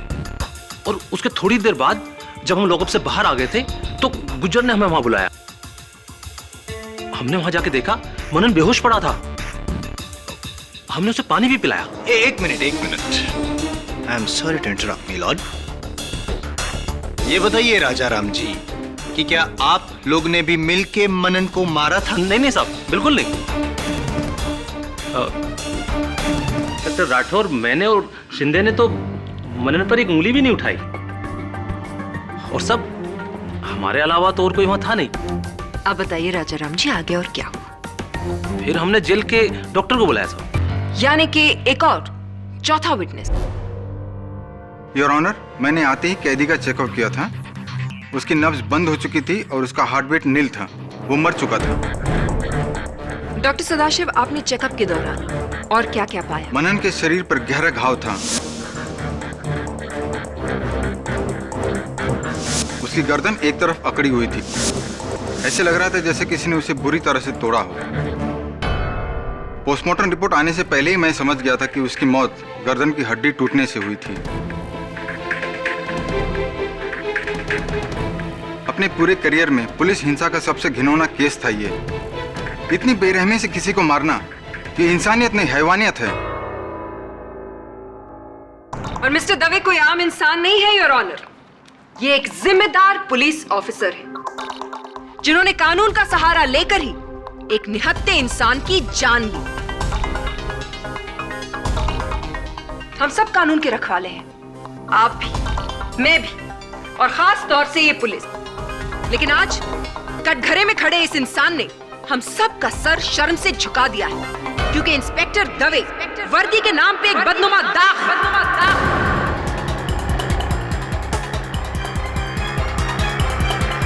और उसके थोड़ी देर बाद जब हम लॉकअप से बाहर आ गए थे तो गुज्जर ने हमें वहां बुलाया। हमने वहां जाके देखा मनन बेहोश पड़ा था। हमने उसे पानी भी पिलाया। एक minute I am sorry to interrupt me lord. ये बताइए राजाराम जी कि क्या आप लोग ने भी मिलके मनन को मारा था? नहीं साहब, बिल्कुल नहीं। डॉक्टर राठौर, मैंने और शिंदे ने तो मनन पर एक उंगली भी नहीं उठाई और सब हमारे अलावा तो और कोई वहां था नहीं। अब बताइए राजाराम जी, आगे और क्या हुआ? फिर हमने जेल के डॉक्टर को बुलाया साहब। यानी कि एक और चौथा विटनेस। योर ऑनर, मैंने आते ही कैदी का चेकआउट किया था। उसकी नब्ज बंद हो चुकी थी और उसका हार्ट बीट नील था। वो मर चुका था। डॉक्टर सदाशिव, आपने चेकअप के दौरान और क्या क्या पाया? मनन के शरीर पर गहरा घाव था। उसकी गर्दन एक तरफ अकड़ी हुई थी। ऐसे लग रहा था जैसे किसी ने उसे बुरी तरह से तोड़ा हो। पोस्टमार्टम रिपोर्ट आने से पहले ही मैं समझ गया था कि उसकी मौत गर्दन की हड्डी टूटने से हुई थी। अपने पूरे करियर में पुलिस हिंसा का सबसे घिनौना केस था ये। इतनी बेरहमी से किसी को मारना, ये इंसानियत नहीं, हैवानियत है। और मिस्टर दवे कोई आम इंसान नहीं है, योर ऑनर। ये एक जिम्मेदार पुलिस ऑफिसर है जिन्होंने कानून का सहारा लेकर ही एक निहत्थे इंसान की जान ली। हम सब कानून के रखवाले हैं, आप भी, मैं भी, और खास तौर से ये पुलिस। लेकिन आज कटघरे में खड़े इस इंसान ने हम सब का सर शर्म से झुका दिया है, क्योंकि इंस्पेक्टर दवे वर्दी के नाम पे एक बदनुमा दाग।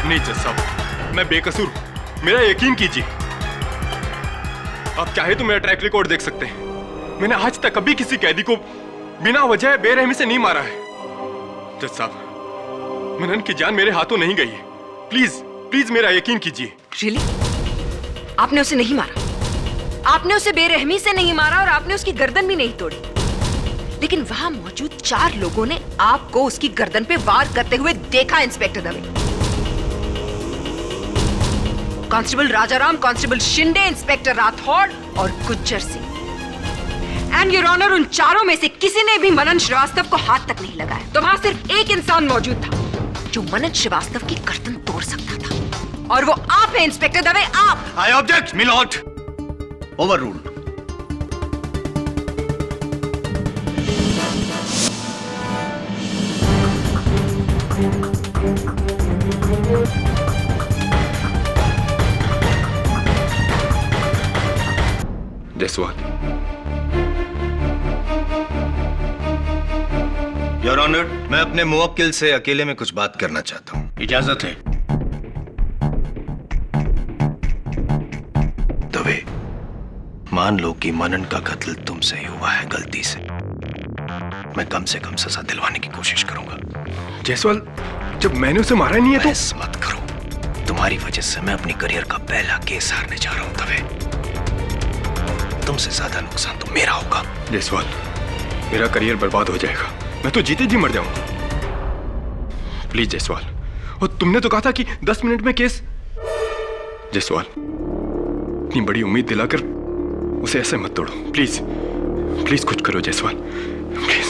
नहीं जज साहब, मैं बेकसूर हूं, मेरा यकीन कीजिए। आप चाहे तो मेरा ट्रैक रिकॉर्ड देख सकते हैं। मैंने आज तक कभी किसी कैदी को बिना वजह बेरहमी से नहीं मारा है। जज साहब, मनन की जान मेरे हाथों नहीं गई है। प्लीज प्लीज मेरा यकीन कीजिए। रियली? आपने उसे नहीं मारा? आपने उसे बेरहमी से नहीं मारा और आपने उसकी गर्दन भी नहीं तोड़ी। लेकिन वहां मौजूद 4 लोगों ने आपको उसकी गर्दन पे वार करते हुए देखा। Inspector Dave, constable Rajaram, constable Shinde, inspector Rathore और Gujjar Singh. And your honour, उन चारों में से किसी ने भी मनन श्रीवास्तव को हाथ तक नहीं लगाया। तो वहां सिर्फ एक इंसान मौजूद था जो मनन श्रीवास्तव की गर्दन तोड़ सकता था, और वो आप हैं इंस्पेक्टर दवे, आप। I object milord. Overruled. Jaiswal. Your honour, मैं अपने मुवक्किल से अकेले में कुछ बात करना चाहता हूं। इजाजत है। दवे, मान लो कि मनन का कत्ल तुमसे ही हुआ है गलती से। मैं कम से कम सजा दिलवाने की कोशिश करूंगा। जायसवाल, जब मैंने उसे मारा नहीं है तो। बहस मत करो। तुम्हारी वजह से मैं अपनी करियर का पहला केस हारने जा रहा हूं दवे। तुमसे ज्यादा नुकसान तो मेरा होगा। जायसवाल, मेरा करियर बर्बाद हो जाएगा। मैं तो जीते जी मर जाऊंगा। प्लीज जायसवाल, और तुमने तो कहा था कि 10 मिनट में केस। जायसवाल, इतनी बड़ी उम्मीद दिलाकर उसे ऐसे मत तोड़ो। प्लीज प्लीज कुछ करो Jaiswal, please.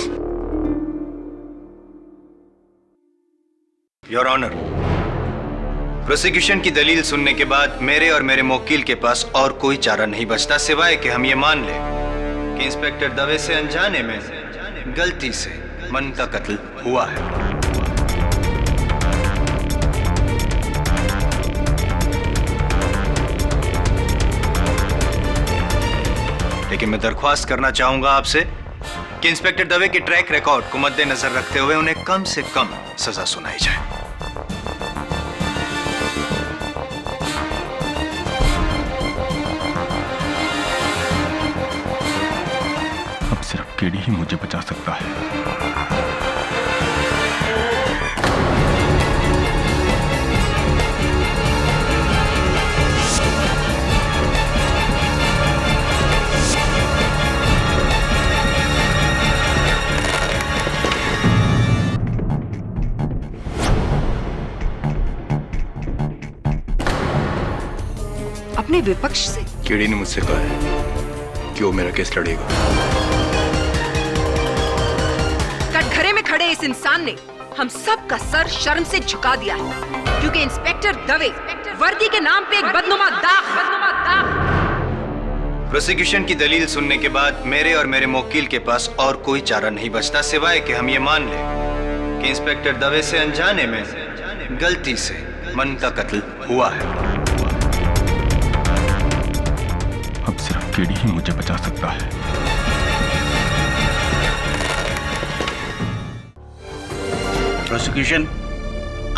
Your honour, prosecution की दलील सुनने के बाद मेरे और मेरे मुवक्किल के पास और कोई चारा नहीं बचता सिवाय कि हम ये मान लें कि इंस्पेक्टर दवे से अनजाने में गलती से मनन का कत्ल हुआ है। लेकिन मैं दरख्वास्त करना चाहूंगा आपसे कि इंस्पेक्टर दवे के ट्रैक रिकॉर्ड को मद्देनजर रखते हुए उन्हें कम से कम सजा सुनाई जाए। अब सिर्फ केडी ही मुझे बचा सकता है। अपने विपक्ष से? केडी ने मुझसे कहा है कि वो मेरा केस लड़ेगा। कटघरे में खड़े इस इंसान ने हम सब का सर शर्म से झुका दिया है, क्योंकि इंस्पेक्टर दवे वर्दी के नाम पे एक बदनुमा दाग। प्रोसिक्यूशन की दलील सुनने के बाद मेरे और मेरे मुवक्किल के पास और कोई चारा नहीं बचता सिवाय कि हम ये मान लें कि इंस्पेक्टर दवे से अनजाने में गलती से मनन का कत्ल हुआ है। अब सिर्फ केडी ही मुझे बचा सकता है। प्रोसिक्यूशन,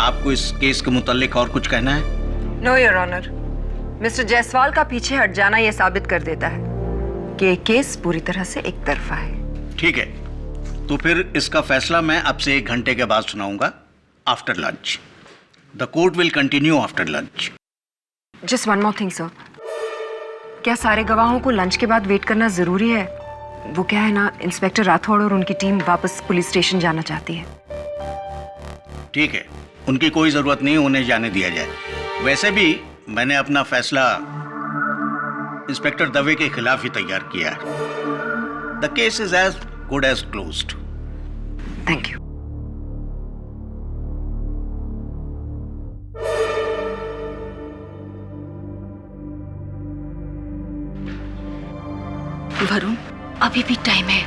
आपको इस केस के मुतालिक और कुछ कहना है? No your honour, mister Jaiswal का पीछे हट जाना यह साबित कर देता है कि ये केस पूरी तरह से एक तरफा है। ठीक है, तो फिर इसका फैसला मैं आपसे 1 घंटे के बाद सुनाऊंगा, after lunch. The court will continue after lunch. Just one more thing sir, क्या सारे गवाहों को लंच के बाद वेट करना जरूरी है? वो क्या है ना, इंस्पेक्टर राठौड़ और उनकी टीम वापस पुलिस स्टेशन जाना चाहती है। ठीक है, उनकी कोई जरूरत नहीं, उन्हें जाने दिया जाए। वैसे भी मैंने अपना फैसला इंस्पेक्टर दवे के खिलाफ ही तैयार किया है। The case is as good as closed. Thank you. Varun, अभी भी टाइम है।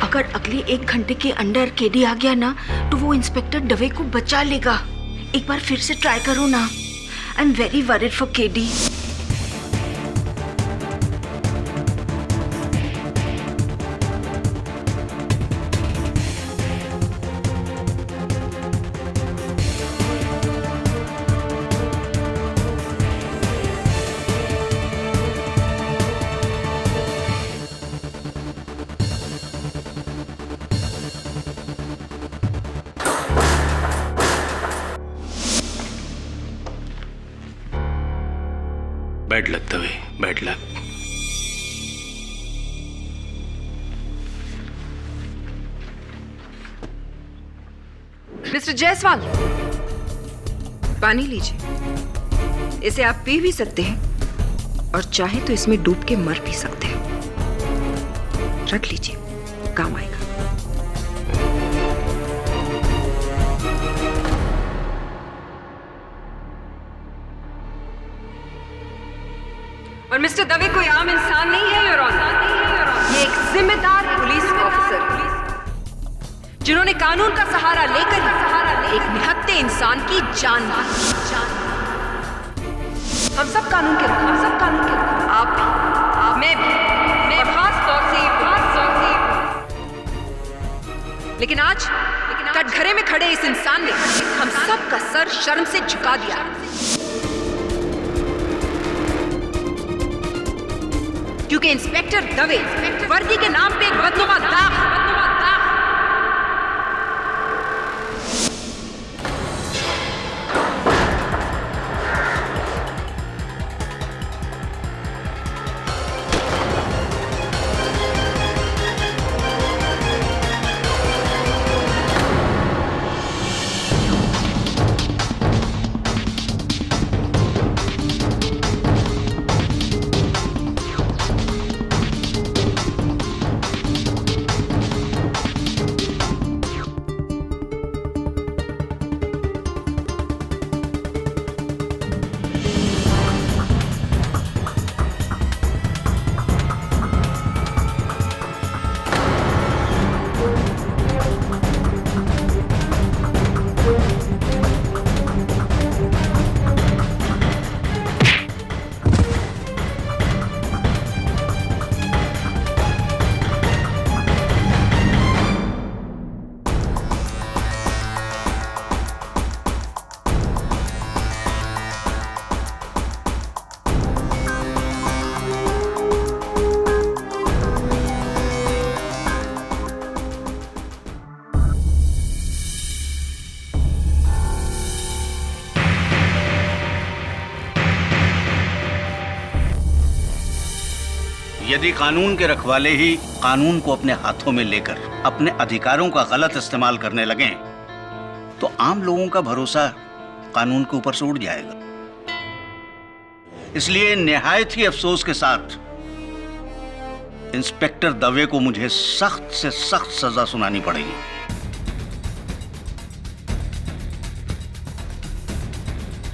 अगर अगले 1 घंटे के अंदर केडी आ गया ना, तो वो इंस्पेक्टर दवे को बचा लेगा। एक बार फिर से ट्राई करो ना। I am very worried for KD. Bad luck Dave, bad luck. Mister Jaiswal, पानी लीजिए। इसे आप पी भी सकते हैं और चाहे तो इसमें डूब के मर भी सकते हैं। रख लीजिए, काम आएगा। और मिस्टर दवे कोई आम इंसान नहीं है योर ऑनर। ये एक जिम्मेदार पुलिस ऑफिसर है, जिन्होंने कानून का सहारा लेकर एक निहत्थे इंसान की जान मारी। हम सब कानून के आप भी, मैं भी, और खास तौर से लेकिन आज कटघरे में खड़े इस इंसान ने हम सब का सर शर्म से झुका दिया। क्योंकि इंस्पेक्टर दवे वर्दी के नाम पे एक बदनुमा दाग। यदि कानून के रखवाले ही कानून को अपने हाथों में लेकर अपने अधिकारों का गलत इस्तेमाल करने लगें, तो आम लोगों का भरोसा कानून के ऊपर से उड़ जाएगा। इसलिए निहायत ही अफसोस के साथ इंस्पेक्टर दवे को मुझे सख्त से सख्त सजा सुनानी पड़ेगी।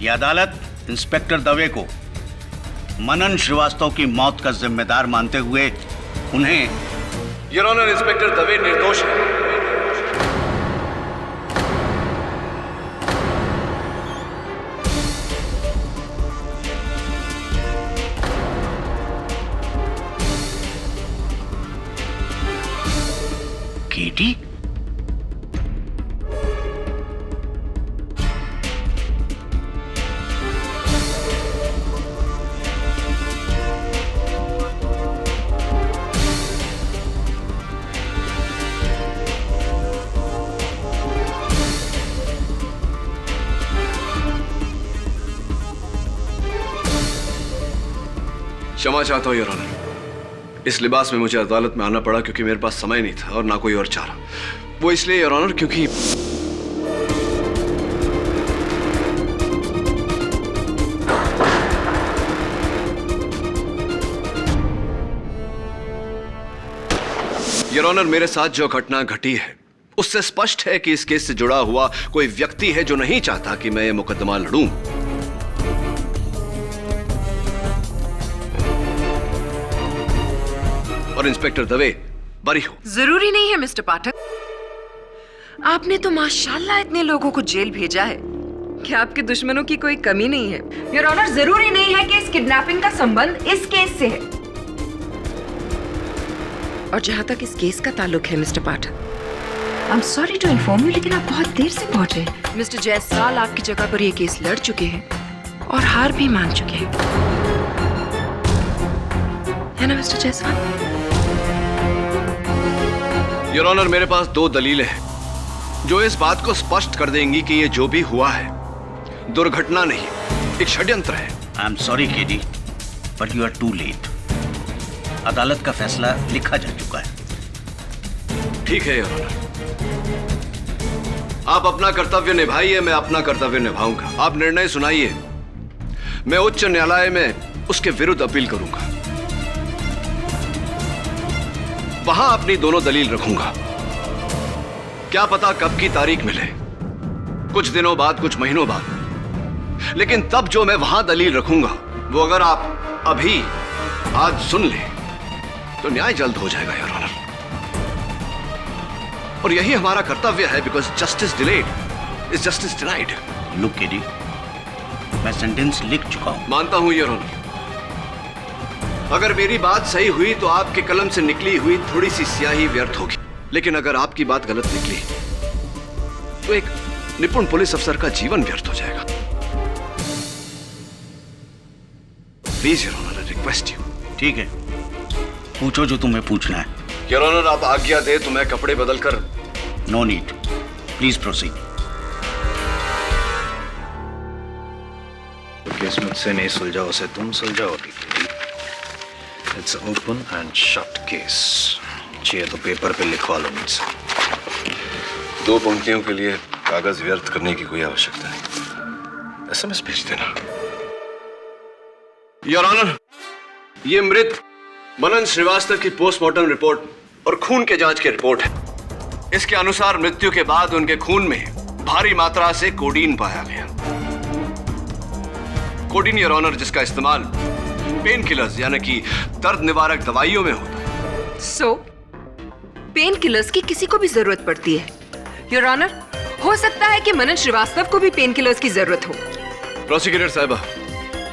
यह अदालत इंस्पेक्टर दवे को मनन श्रीवास्तव की मौत का जिम्मेदार मानते हुए उन्हें योर ऑनर, इंस्पेक्टर दवे निर्दोष है। केटी, क्षमा चाहता हूं योर ऑनर। इस लिबास में मुझे अदालत में आना पड़ा क्योंकि मेरे पास समय नहीं था और ना कोई और चारा। वो इसलिए योर ऑनर क्योंकि योर ऑनर मेरे साथ जो घटना घटी है उससे स्पष्ट है कि इस केस से जुड़ा हुआ कोई व्यक्ति है जो नहीं चाहता कि मैं ये मुकदमा लड़ूं। और इंस्पेक्टर दवे बरी हो। जरूरी नहीं है मिस्टर पाठक। आपने तो माशाल्लाह इतने लोगों को जेल भेजा है कि आपके दुश्मनों की कोई कमी नहीं है। योर ऑनर, जरूरी नहीं है कि इस किडनैपिंग का संबंध इस केस से है। और जहां तक इस केस का ताल्लुक है mister Pathak, I am sorry to inform you, लेकिन आप बहुत देर से पहुंचे। मिस्टर जायसवाल आपकी जगह पर ये केस लड़ चुके हैं और हार भी मान चुके हैं, है ना मिस्टर जायसवाल? योर ऑनर मेरे पास 2 दलीलें हैं जो इस बात को स्पष्ट कर देंगी कि ये जो भी हुआ है दुर्घटना नहीं, एक षड्यंत्र है। I am sorry KD, but you are too late. अदालत का फैसला लिखा जा चुका है। ठीक है योर ऑनर, आप अपना कर्तव्य निभाइए, मैं अपना कर्तव्य निभाऊंगा। आप निर्णय सुनाइए, मैं उच्च न्यायालय में उसके विरुद्ध अपील करूंगा, वहां अपनी दोनों दलील रखूंगा। क्या पता कब की तारीख मिले, कुछ दिनों बाद, कुछ महीनों बाद, लेकिन तब जो मैं वहां दलील रखूंगा वो अगर आप अभी आज सुन ले तो न्याय जल्द हो जाएगा योर ऑनर। और यही हमारा कर्तव्य है, because justice delayed is justice denied. Look KD, मैं सेंटेंस लिख चुका हूं। मानता हूं योर ऑनर, अगर मेरी बात सही हुई तो आपके कलम से निकली हुई थोड़ी सी स्याही व्यर्थ होगी, लेकिन अगर आपकी बात गलत निकली तो एक निपुण पुलिस अफसर का जीवन व्यर्थ हो जाएगा। Please your honour, I request you. ठीक है, पूछो जो तुम्हें पूछना है। योर ऑनर आप आज्ञा दे तो मैं कपड़े बदलकर। No need, please proceed. Case मुझसे नहीं सुलझा, उसे तुम सुलझाओ। It's open and shut case. चाहिए तो पेपर पे लिखवा लो मुझसे। 2 पंक्तियों के लिए कागज व्यर्थ करने की कोई आवश्यकता नहीं। SMS भेज देना। योर ऑनर, ये मृत मनन श्रीवास्तव की पोस्टमार्टम रिपोर्ट और खून के जांच की रिपोर्ट है। इसके अनुसार मृत्यु के बाद उनके खून में भारी मात्रा से कोडीन पाया गया। कोडीन योर ऑनर, जिसका इस्तेमाल पेन किलर्स यानी कि दर्द निवारक दवाइयों में होता है। सो पेन किलर्स की किसी को भी जरूरत पड़ती है योर ऑनर। हो सकता है कि मनन श्रीवास्तव को भी पेन किलर्स की जरूरत हो। प्रोसिक्यूटर साहिबा,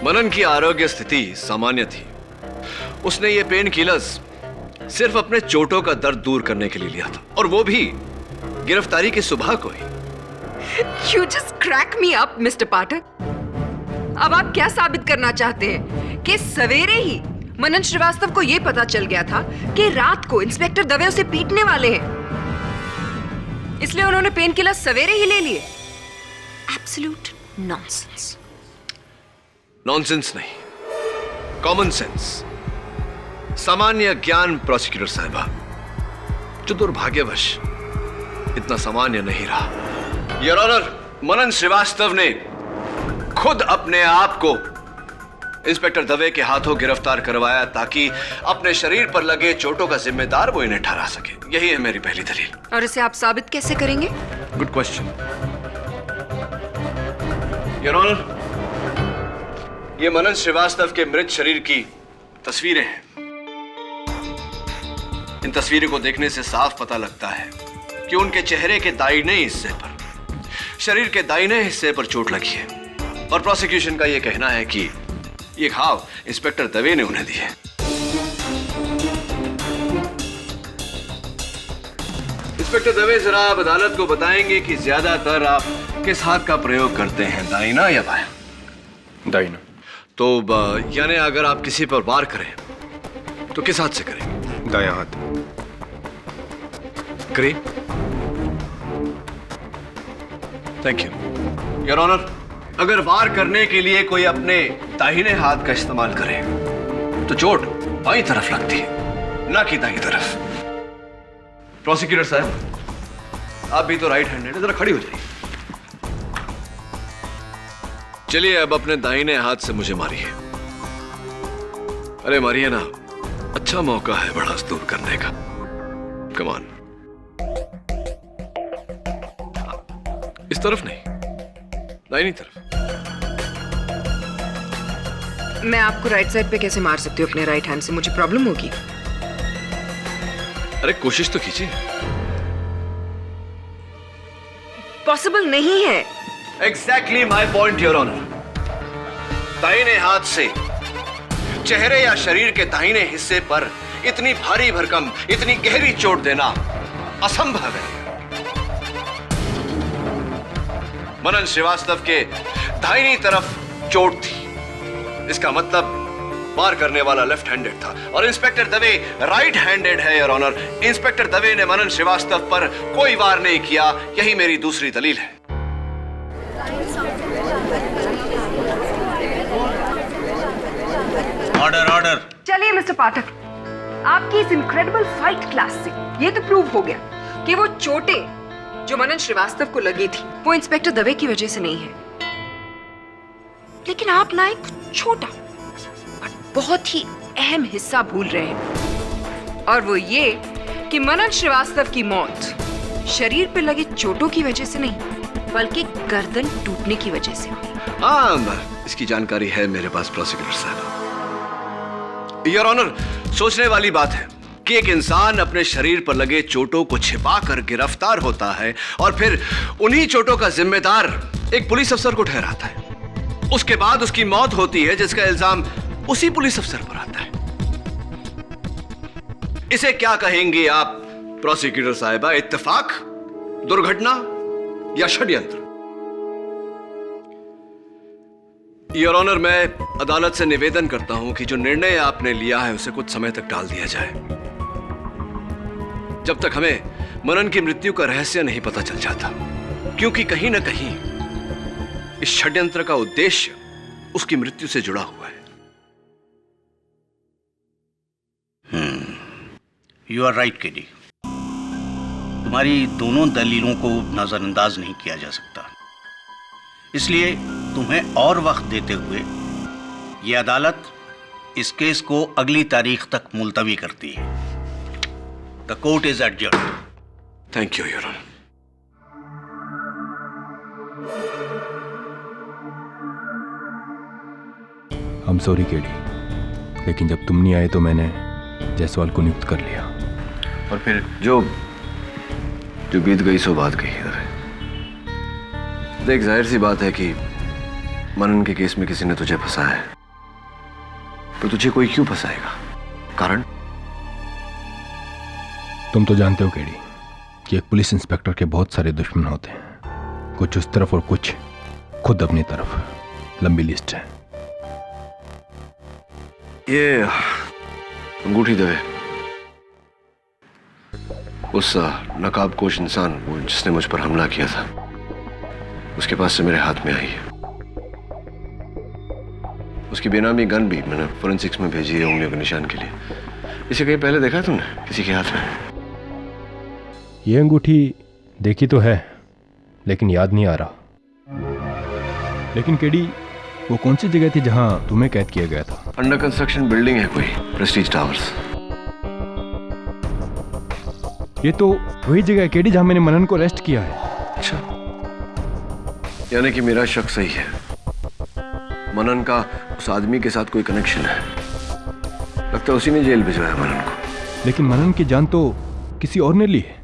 मनन की आरोग्य स्थिति सामान्य थी। उसने ये पेन किलर्स सिर्फ अपने चोटों का दर्द दूर करने के लिए लिया था, और वो भी गिरफ्तारी की सुबह को ही। You just crack me up, mister Pathak. अब आप क्या साबित करना चाहते हैं कि सवेरे ही मनन श्रीवास्तव को यह पता चल गया था कि रात को इंस्पेक्टर दवे उसे पीटने वाले हैं, इसलिए उन्होंने पेन किलर सवेरे ही ले लिए? Absolute nonsense. नॉनसेंस नहीं, कॉमन सेंस, सामान्य ज्ञान प्रोसिक्यूटर साहिबा, जो दुर्भाग्यवश इतना सामान्य नहीं रहा। योर ऑनर, मनन श्रीवास्तव ने खुद अपने आप को इंस्पेक्टर दवे के हाथों गिरफ्तार करवाया ताकि अपने शरीर पर लगे चोटों का जिम्मेदार वो इन्हें ठहरा सके। यही है मेरी पहली दलील। और इसे आप साबित कैसे करेंगे? Good question your honour. ये मनन श्रीवास्तव के मृत शरीर की तस्वीरें हैं। इन तस्वीरों को देखने से साफ पता लगता है कि उनके चेहरे के दाहिने हिस्से पर, शरीर के दाहिने हिस्से पर चोट लगी है, और प्रोसिक्यूशन का यह कहना है कि ये घाव इंस्पेक्टर दवे ने उन्हें दी है। इंस्पेक्टर दवे, जरा आप अदालत को बताएंगे कि ज्यादातर आप किस हाथ का प्रयोग करते हैं, दाहिना या बायां? दाहिना। तो यानी अगर आप किसी पर वार करें तो किस हाथ से करेंगे? दायां हाथ। करिए। Thank you your honour. अगर वार करने के लिए कोई अपने दाहिने हाथ का इस्तेमाल करे तो चोट बाईं तरफ लगती है, ना कि दाईं तरफ। प्रोसिक्यूटर साहब, आप भी तो राइट हैंडेड है, जरा खड़ी हो जाइए। चलिए अब अपने दाहिने हाथ से मुझे मारिए। अरे मारिए ना, अच्छा मौका है भड़ास दूर करने का। Come on. इस तरफ नहीं, दाहिनी तरफ। मैं आपको राइट साइड पे कैसे मार सकती हूँ अपने राइट हैंड से? मुझे प्रॉब्लम होगी। अरे कोशिश तो कीजिए। पॉसिबल नहीं है। Exactly my point your honour. दाहिने हाथ से चेहरे या शरीर के दाहिने हिस्से पर इतनी भारी भरकम, इतनी गहरी चोट देना असंभव है। मनन श्रीवास्तव के दाहिनी तरफ चोट थी, इसका मतलब वार करने वाला लेफ्ट हैंडेड था और इंस्पेक्टर दवे राइट हैंडेड है योर ऑनर। इंस्पेक्टर दवे ने मनन श्रीवास्तव पर कोई वार नहीं किया, यही मेरी दूसरी दलील है। Order order. चलिए मिस्टर पाठक, आपकी इस इनक्रेडिबल फाइट क्लास से ये तो प्रूव हो गया कि वो चोटें जो मनन श्रीवास्तव को लगी थी वो इंस्पेक्टर दवे की वजह से नहीं है। लेकिन आप ना एक छोटा और बहुत ही अहम हिस्सा भूल रहे हैं, और वो ये कि मनन श्रीवास्तव की मौत शरीर पे लगे चोटों की वजह से नहीं बल्कि गर्दन टूटने की वजह से हुई। हाँ, इसकी जानकारी है मेरे पास प्रोसिक्यूटर साहब। योर ऑनर, सोचने वाली बात है कि एक इंसान अपने शरीर पर लगे चोटों को छिपाकर गिरफ्तार होता है और फिर उन्हीं चोटों का जिम्मेदार एक पुलिस अफसर को ठहराता है। उसके बाद उसकी मौत होती है जिसका इल्जाम उसी पुलिस अफसर पर आता है। इसे क्या कहेंगे आप प्रोसिक्यूटर साहिबा? इत्तेफाक, दुर्घटना या षड्यंत्र? योर ऑनर, मैं अदालत से निवेदन करता हूं कि जो निर्णय आपने लिया है उसे कुछ समय तक टाल दिया जाए, जब तक हमें मनन की मृत्यु का रहस्य नहीं पता चल जाता, क्योंकि कहीं ना कहीं इस षड्यंत्र का उद्देश्य उसकी मृत्यु से जुड़ा हुआ है। You are right KD. तुम्हारी दोनों दलीलों को नजरअंदाज नहीं किया जा सकता, इसलिए तुम्हें और वक्त देते हुए यह अदालत इस केस को अगली तारीख तक मुलतवी करती है। The court is adjourned. Thank you your honour. I am sorry KD, लेकिन जब तुम नहीं आए तो मैंने जायसवाल को नियुक्त कर लिया। और फिर जो बीत गई सो बात गई। देख, जाहिर सी बात है कि मनन के केस में किसी ने तुझे फंसाया है, पर तुझे कोई क्यों फंसाएगा? कारण? तुम तो जानते हो केडी कि एक पुलिस इंस्पेक्टर के बहुत सारे दुश्मन होते हैं, कुछ उस तरफ और कुछ खुद अपनी तरफ। लंबी लिस्ट है। ये अंगूठी दे उस नकाबपोश इंसान वो जिसने मुझ पर हमला किया था, उसके पास से मेरे हाथ में आई है। उसकी बेनामी गन भी मैंने फोरेंसिक्स में भेजी है उंगलियों के निशान के लिए। इसे कहीं पहले देखा है तुमने किसी के हाथ में? ये अंगूठी देखी तो है, लेकिन याद नहीं आ रहा। लेकिन केडी, वो कौन सी जगह थी जहां तुम्हें कैद किया गया था? अंडर कंस्ट्रक्शन बिल्डिंग है कोई, प्रेस्टीज टावर्स। ये तो वही जगह है केडी जहां मैंने मनन को अरेस्ट किया है। अच्छा, यानी कि मेरा शक सही है। मनन का उस आदमी के साथ कोई कनेक्शन है। लगता है उसी ने जेल भिजवाया मनन को। लेकिन मनन की जान तो किसी और ने ली है,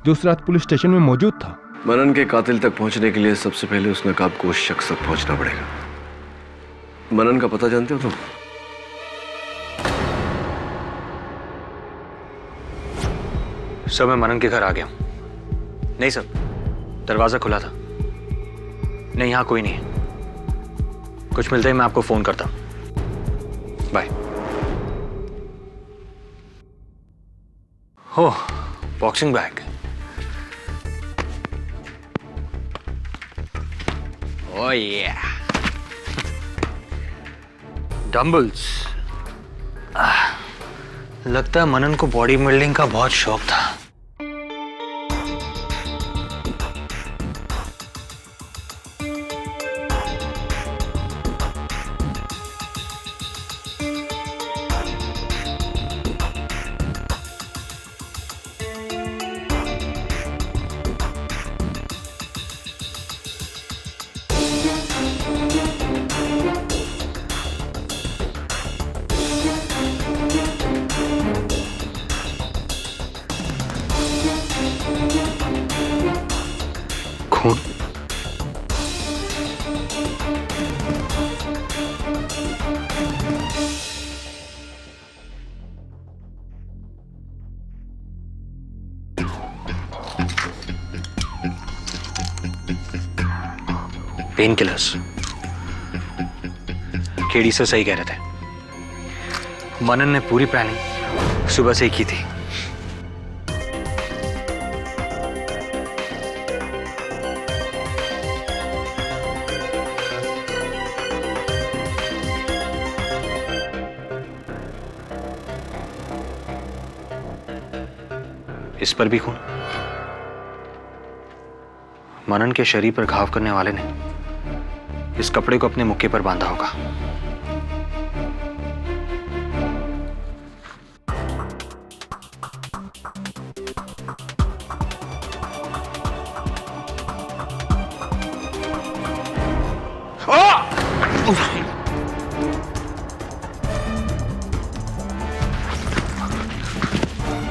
जो उस रात पुलिस स्टेशन में मौजूद था। मनन के कातिल तक पहुंचने के लिए सबसे पहले उस नकाबपोश शख्स तक पहुंचना पड़ेगा। मनन का पता जानते हो तुम? सर, मैं मनन के घर आ गया हूं। नहीं सर, दरवाजा खुला था। नहीं, यहां कोई नहीं है। कुछ मिलते ही मैं आपको फोन करता हूं। बाय। हो, बॉक्सिंग बैग। ओह या, डंबल्स, लगता है मनन को बॉडी बिल्डिंग का बहुत शौक था। खून। Pain killers. केडी से सही कह रहे थे। मनन ने पूरी प्लानिंग सुबह से ही की थी। इस पर भी खून। मनन के शरीर पर घाव करने वाले ने इस कपड़े को अपने मुक्के पर बांधा होगा।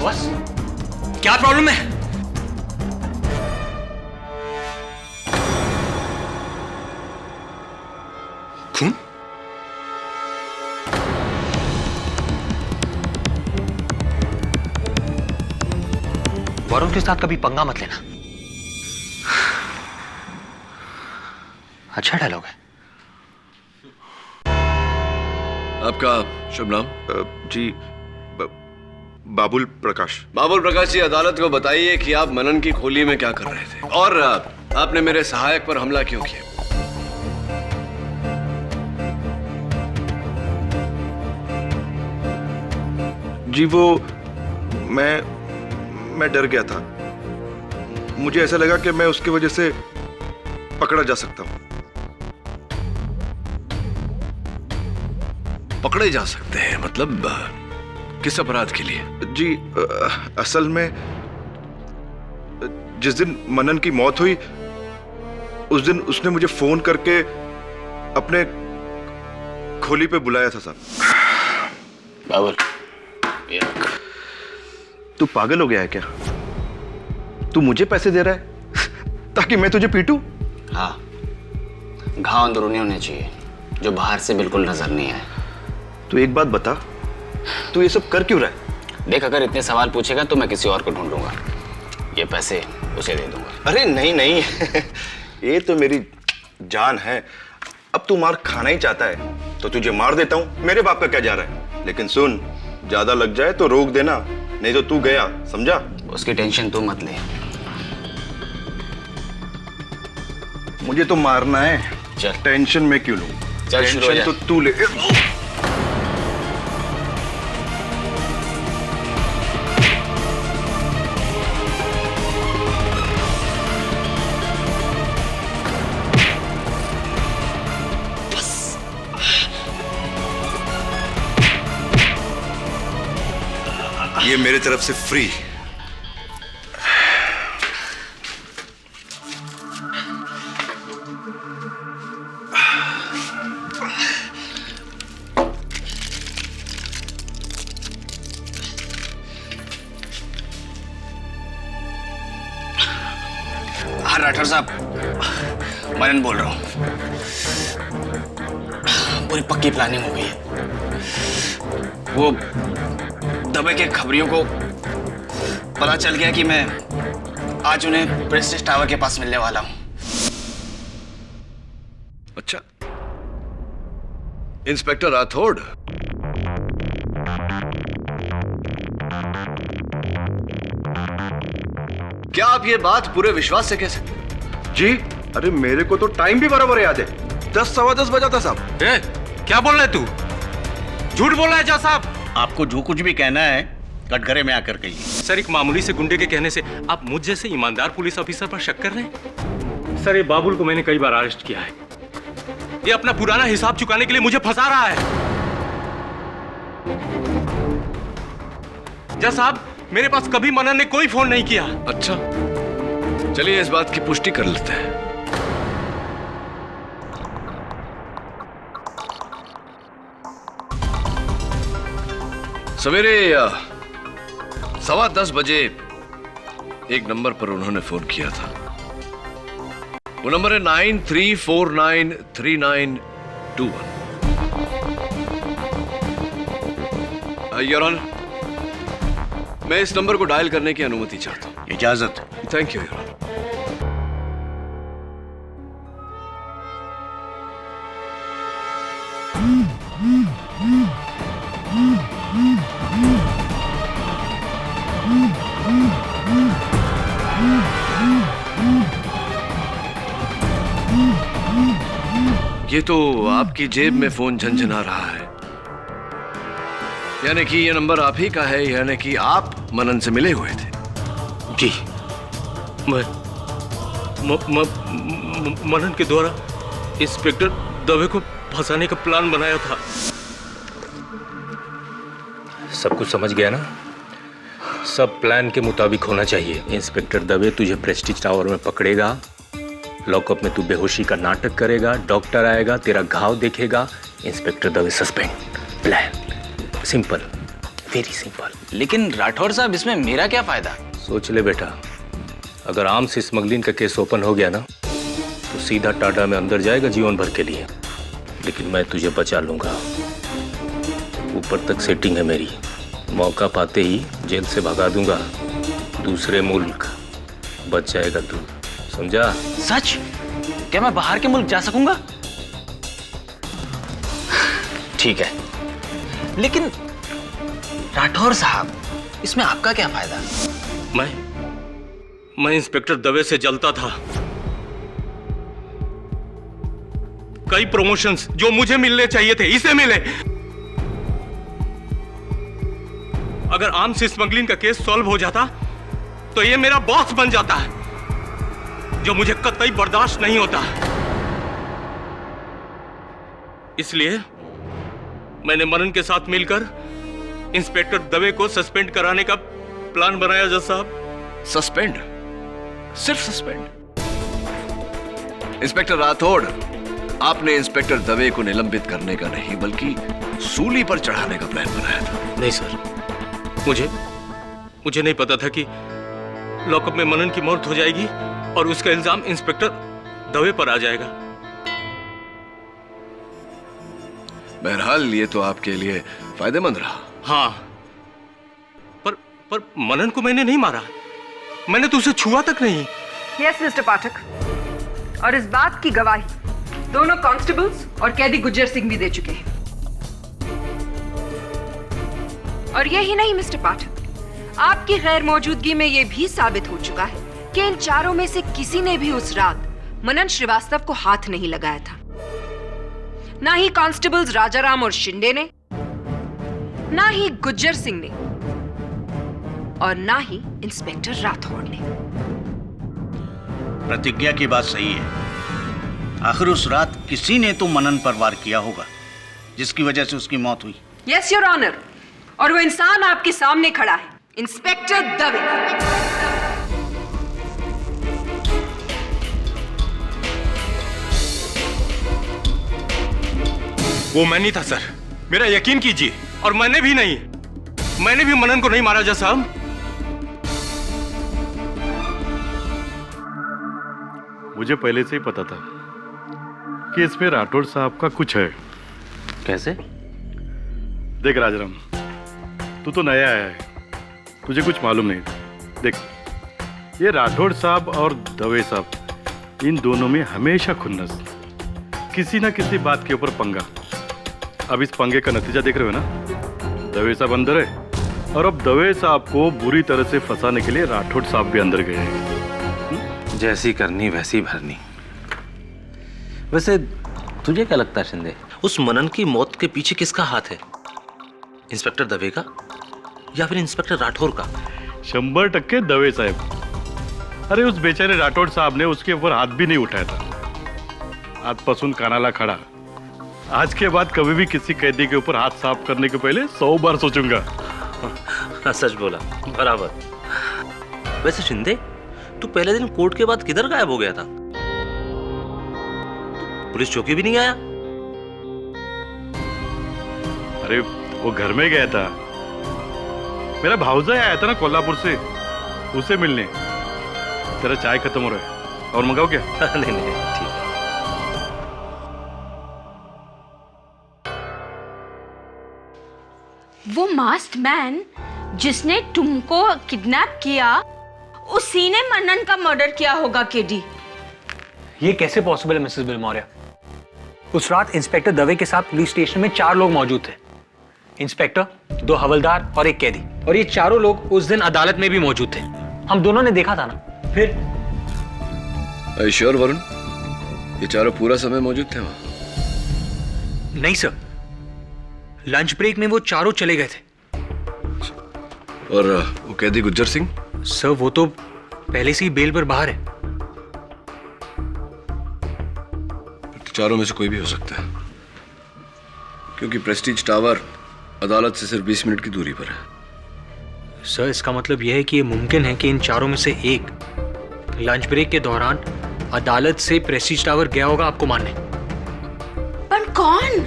बॉस, क्या प्रॉब्लम है? खून? वरुण के साथ कभी पंगा मत लेना। अच्छा डायलॉग है। आपका शुभ नाम? जी बाबुल प्रकाश। बाबुल प्रकाश जी, अदालत को बताइए कि आप मनन की खोली में क्या कर रहे थे और आपने मेरे सहायक पर हमला क्यों किया? जी वो मैं डर गया था। मुझे ऐसा लगा कि मैं उसकी वजह से पकड़ा जा सकता हूं। पकड़े जा सकते हैं? मतलब किस अपराध के लिए? जी असल में जिस दिन मनन की मौत हुई उस दिन उसने मुझे फोन करके अपने खोली पे बुलाया था साहब। बाबुल, तू पागल हो गया है क्या? तू मुझे पैसे दे रहा है ताकि मैं तुझे पीटूं? हाँ, घाव अंदरूनी होने चाहिए जो बाहर से बिल्कुल नजर नहीं आए। तू एक बात बता, तू ये सब कर क्यों रहा है? देख, अगर इतने सवाल पूछेगा तो मैं किसी और को ढूंढूंगा। ये पैसे उसे दे दूंगा। अरे नहीं नहीं ये तो मेरी जान है। अब तू मार खाना ही चाहता है तो तुझे मार देता हूं। मेरे बाप का क्या जा रहा है? लेकिन सुन, ज्यादा लग जाए तो रोक देना, नहीं तो तू गया, समझा? उसकी टेंशन तू मत ले। मुझे तो मारना है। चल। टेंशन मैं क्यों लूं? चल, शुरू हो जा। टेंशन तो तू ले। ये मेरे तरफ से फ्री। हाँ राठौर साहब, मनन बोल रहा हूं। पूरी पक्की प्लानिंग हो गई है। वो दबे के खबरियों को पता चल गया कि मैं आज उन्हें प्रेस्टीज टावर के पास मिलने वाला हूं। अच्छा, इंस्पेक्टर राठौड़, क्या आप ये बात पूरे विश्वास से कह सकते? जी अरे मेरे को तो टाइम भी बराबर याद है। 10 सवा 10 बजा था साहब। क्या बोल रहा है तू? झूठ बोल रहा है जज साहब। आपको जो कुछ भी कहना है कटघरे में आकर कहिए। सर, एक मामूली से गुंडे के कहने से आप मुझ जैसे ईमानदार पुलिस ऑफिसर पर शक कर रहे हैं? सर, ये बाबुल को मैंने कई बार अरेस्ट किया है। ये अपना पुराना हिसाब चुकाने के लिए मुझे फंसा रहा है। जज साहब, मेरे पास कभी मनन ने कोई फोन नहीं किया। अच्छा, चलिए इस बात की पुष्टि कर लेते हैं। सवेरे 10:15 बजे एक नंबर पर उन्होंने फोन किया था। वो नंबर है 93493921। योर ऑनर, मैं इस नंबर को डायल करने की अनुमति चाहता हूं। इजाजत। Thank you your honour. ये तो आपकी जेब में फोन झनझना रहा है, यानी कि ये नंबर आप ही का है, यानी कि आप मनन से मिले हुए थे। जी, मनन के द्वारा इंस्पेक्टर दवे को फंसाने का प्लान बनाया था। सब कुछ समझ गया ना? सब प्लान के मुताबिक होना चाहिए। इंस्पेक्टर दवे तुझे प्रेस्टीज टावर में पकड़ेगा, लॉकअप में तू बेहोशी का नाटक करेगा, डॉक्टर आएगा, तेरा घाव देखेगा, inspector Dave suspend. Plan simple, very simple. लेकिन राठौर साहब, इसमें मेरा क्या फायदा? सोच ले बेटा, अगर आर्म्स स्मगलिंग का केस ओपन हो गया ना तो सीधा टाटा में अंदर जाएगा जीवन भर के लिए। लेकिन मैं तुझे बचा लूंगा। ऊपर तक सेटिंग है मेरी, मौका पाते ही जेल से भगा दूंगा। दूसरे मुल्क बच जाएगा तू, समझा? सच? क्या मैं बाहर के मुल्क जा सकूंगा? ठीक है, लेकिन राठौर साहब, इसमें आपका क्या फायदा? मैं इंस्पेक्टर दवे से जलता था। कई प्रमोशंस जो मुझे मिलने चाहिए थे, इसे मिले। अगर आर्म्स स्मगलिंग का केस सॉल्व हो जाता तो ये मेरा बॉस बन जाता है, जो मुझे कतई बर्दाश्त नहीं होता। इसलिए मैंने मनन के साथ मिलकर इंस्पेक्टर दवे को सस्पेंड कराने का प्लान बनाया। जज साहब, सस्पेंड? सिर्फ सस्पेंड? इंस्पेक्टर राठौड़, आपने इंस्पेक्टर दवे को निलंबित करने का नहीं बल्कि सूली पर चढ़ाने का प्लान बनाया था। नहीं सर, मुझे नहीं पता था कि लॉकअप में मनन की मौत हो जाएगी और उसका इल्जाम इंस्पेक्टर दवे पर आ जाएगा। बहरहाल ये तो आपके लिए फायदेमंद रहा। हाँ, पर मनन को मैंने नहीं मारा, मैंने तो उसे छुआ तक नहीं। यस मिस्टर पाठक, और इस बात की गवाही दोनों कांस्टेबल्स और कैदी गुज्जर सिंह भी दे चुके हैं। और यही नहीं मिस्टर पाठक, आपकी गैर मौजूदगी में यह भी साबित हो चुका है कि इन चारों में से किसी ने भी उस रात मनन श्रीवास्तव को हाथ नहीं लगाया था। ना ही कांस्टेबल्स राजाराम और शिंदे ने, ना ही गुज्जर सिंह ने, और ना ही इंस्पेक्टर राठौड़ ने। प्रतिज्ञा की बात सही है। आखिर उस रात किसी ने तो मनन पर वार किया होगा, जिसकी वजह से उसकी मौत हुई। यस योर ऑनर, और वो इंसान आपके सामने खड़ा है, इंस्पेक्टर दवे। वो मैं नहीं था सर, मेरा यकीन कीजिए। और मैंने भी नहीं, मैंने भी मनन को नहीं मारा। जज साहब, मुझे पहले से ही पता था कि इसमें राठौड़ साहब का कुछ है। कैसे? देख राजाराम, तू तो नया आया है, तुझे कुछ मालूम नहीं। देख, ये राठौड़ साहब और दवे साहब, इन दोनों में हमेशा खुन्नस, किसी ना किसी बात के ऊपर पंगा। अब इस पंगे का नतीजा देख रहे हो ना? दवे साहब अंदर है, और अब दवे साहब को बुरी तरह से फंसाने के लिए राठौड़ साहब भी अंदर गए हैं। जैसी करनी वैसी भरनी। वैसे तुझे क्या लगता है शिंदे, उस मनन की मौत के पीछे किसका हाथ है? इंस्पेक्टर दवे का या फिर इंस्पेक्टर राठौर का? 100% दवे साहेब. अरे उस बेचारे राठौड़ साहब ने उसके ऊपर हाथ भी नहीं उठाया था. आजपासून कानाला खड़ा. आज के बाद कभी भी किसी कैदी के ऊपर हाथ साफ करने के पहले 100 बार सोचूंगा. सच बोला, बराबर. वैसे शिंदे, तू पहले दिन कोर्ट के बाद किधर गायब हो गया था? पुलिस चौकी भी नहीं आया? अरे वो घर में गया था. मेरा भाऊजा आया था ना कोल्हापुर से, उसे मिलने. तेरा चाय खत्म हो रहा है, और मंगाओ क्या? नहीं नहीं ठीक है. वो मास्क्ड मैन जिसने तुमको किडनैप किया, उसी ने मनन का मर्डर किया होगा केडी. ये कैसे पॉसिबल है मिसेस बिलमोरिया? उस रात इंस्पेक्टर दवे के साथ पुलिस स्टेशन में 4 लोग मौजूद थे. इंस्पेक्टर, 2 हवलदार और 1 कैदी. और ये चारों लोग उस दिन अदालत में भी मौजूद थे. हम दोनों ने देखा था ना. फिर Are you sure, वरुण? ये चारों पूरा समय मौजूद थे वहां? नहीं सर, लंच ब्रेक में वो चारों चले गए थे. और वो कैदी गुज्जर सिंह? सर वो तो पहले से ही बेल पर बाहर है. तो चारों में से कोई भी हो सकता है, क्योंकि प्रेस्टीज टावर अदालत से सिर्फ 20 मिनट की दूरी पर है. सर इसका मतलब यह है कि यह मुमकिन है कि इन चारों में से एक लंच ब्रेक के दौरान अदालत से प्रेस्टीज टावर गया होगा आपको मारने. पर कौन?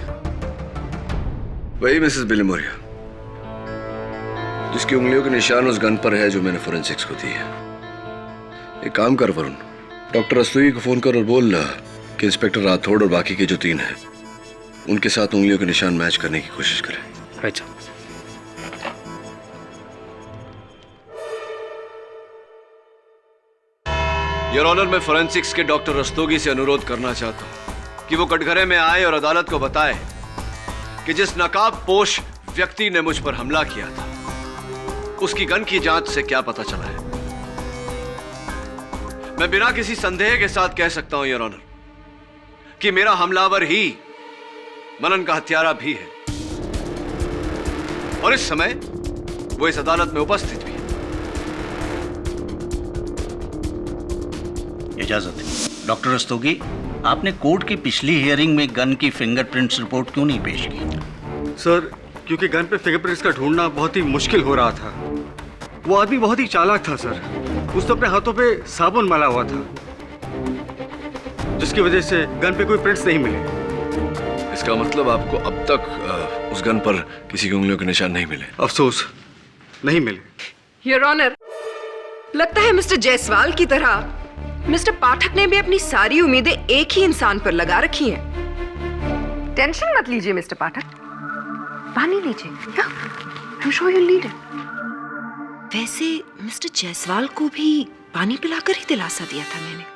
वही मिसेस बिलमोरिया, जिसकी उंगलियों के निशान उस गन पर है जो मैंने फोरेंसिक्स को दी है. एक काम कर वरुण, डॉक्टर रस्तोगी को फोन कर और बोल कि इंस्पेक्टर राठौड़ और बाकी के जो 3 हैं उनके साथ उंगलियों के निशान मैच करने की कोशिश करें. अच्छा. योर ऑनर, मैं फोरेंसिक्स के डॉक्टर रस्तोगी से अनुरोध करना चाहता हूं कि वो कटघरे में आए और अदालत को बताए कि जिस नकाबपोश व्यक्ति ने मुझ पर हमला किया था उसकी गन की जांच से क्या पता चला है. मैं बिना किसी संदेह के साथ कह सकता हूं योर ऑनर कि मेरा हमलावर ही मनन का हत्यारा भी है, और इस समय वो इस अदालत में उपस्थित भी है. इजाजत है. डॉक्टर रस्तोगी, आपने कोर्ट की पिछली हियरिंग में गन की फिंगरप्रिंट्स रिपोर्ट क्यों नहीं पेश की? सर, क्योंकि गन पे फिंगरप्रिंट्स का ढूंढना बहुत ही मुश्किल हो रहा था. वो आदमी बहुत ही चालाक था सर. उसने अपने हाथों पे साबुन मला हुआ था, जिसकी वजह से गन पे कोई प्रिंट्स नहीं मिले. इसका मतलब आपको अब तक उस गन पर किसी की उंगलियों के निशान नहीं मिले? अफसोस, नहीं मिले. योर ऑनर, लगता है मिस्टर जायसवाल की तरह मिस्टर पाठक ने भी अपनी सारी उम्मीदें एक ही इंसान पर लगा रखी हैं. टेंशन मत लीजिए मिस्टर पाठक, पानी लीजिए. I'm sure you'll need it. वैसे मिस्टर जायसवाल को भी पानी पिलाकर ही दिलासा दिया था मैंने.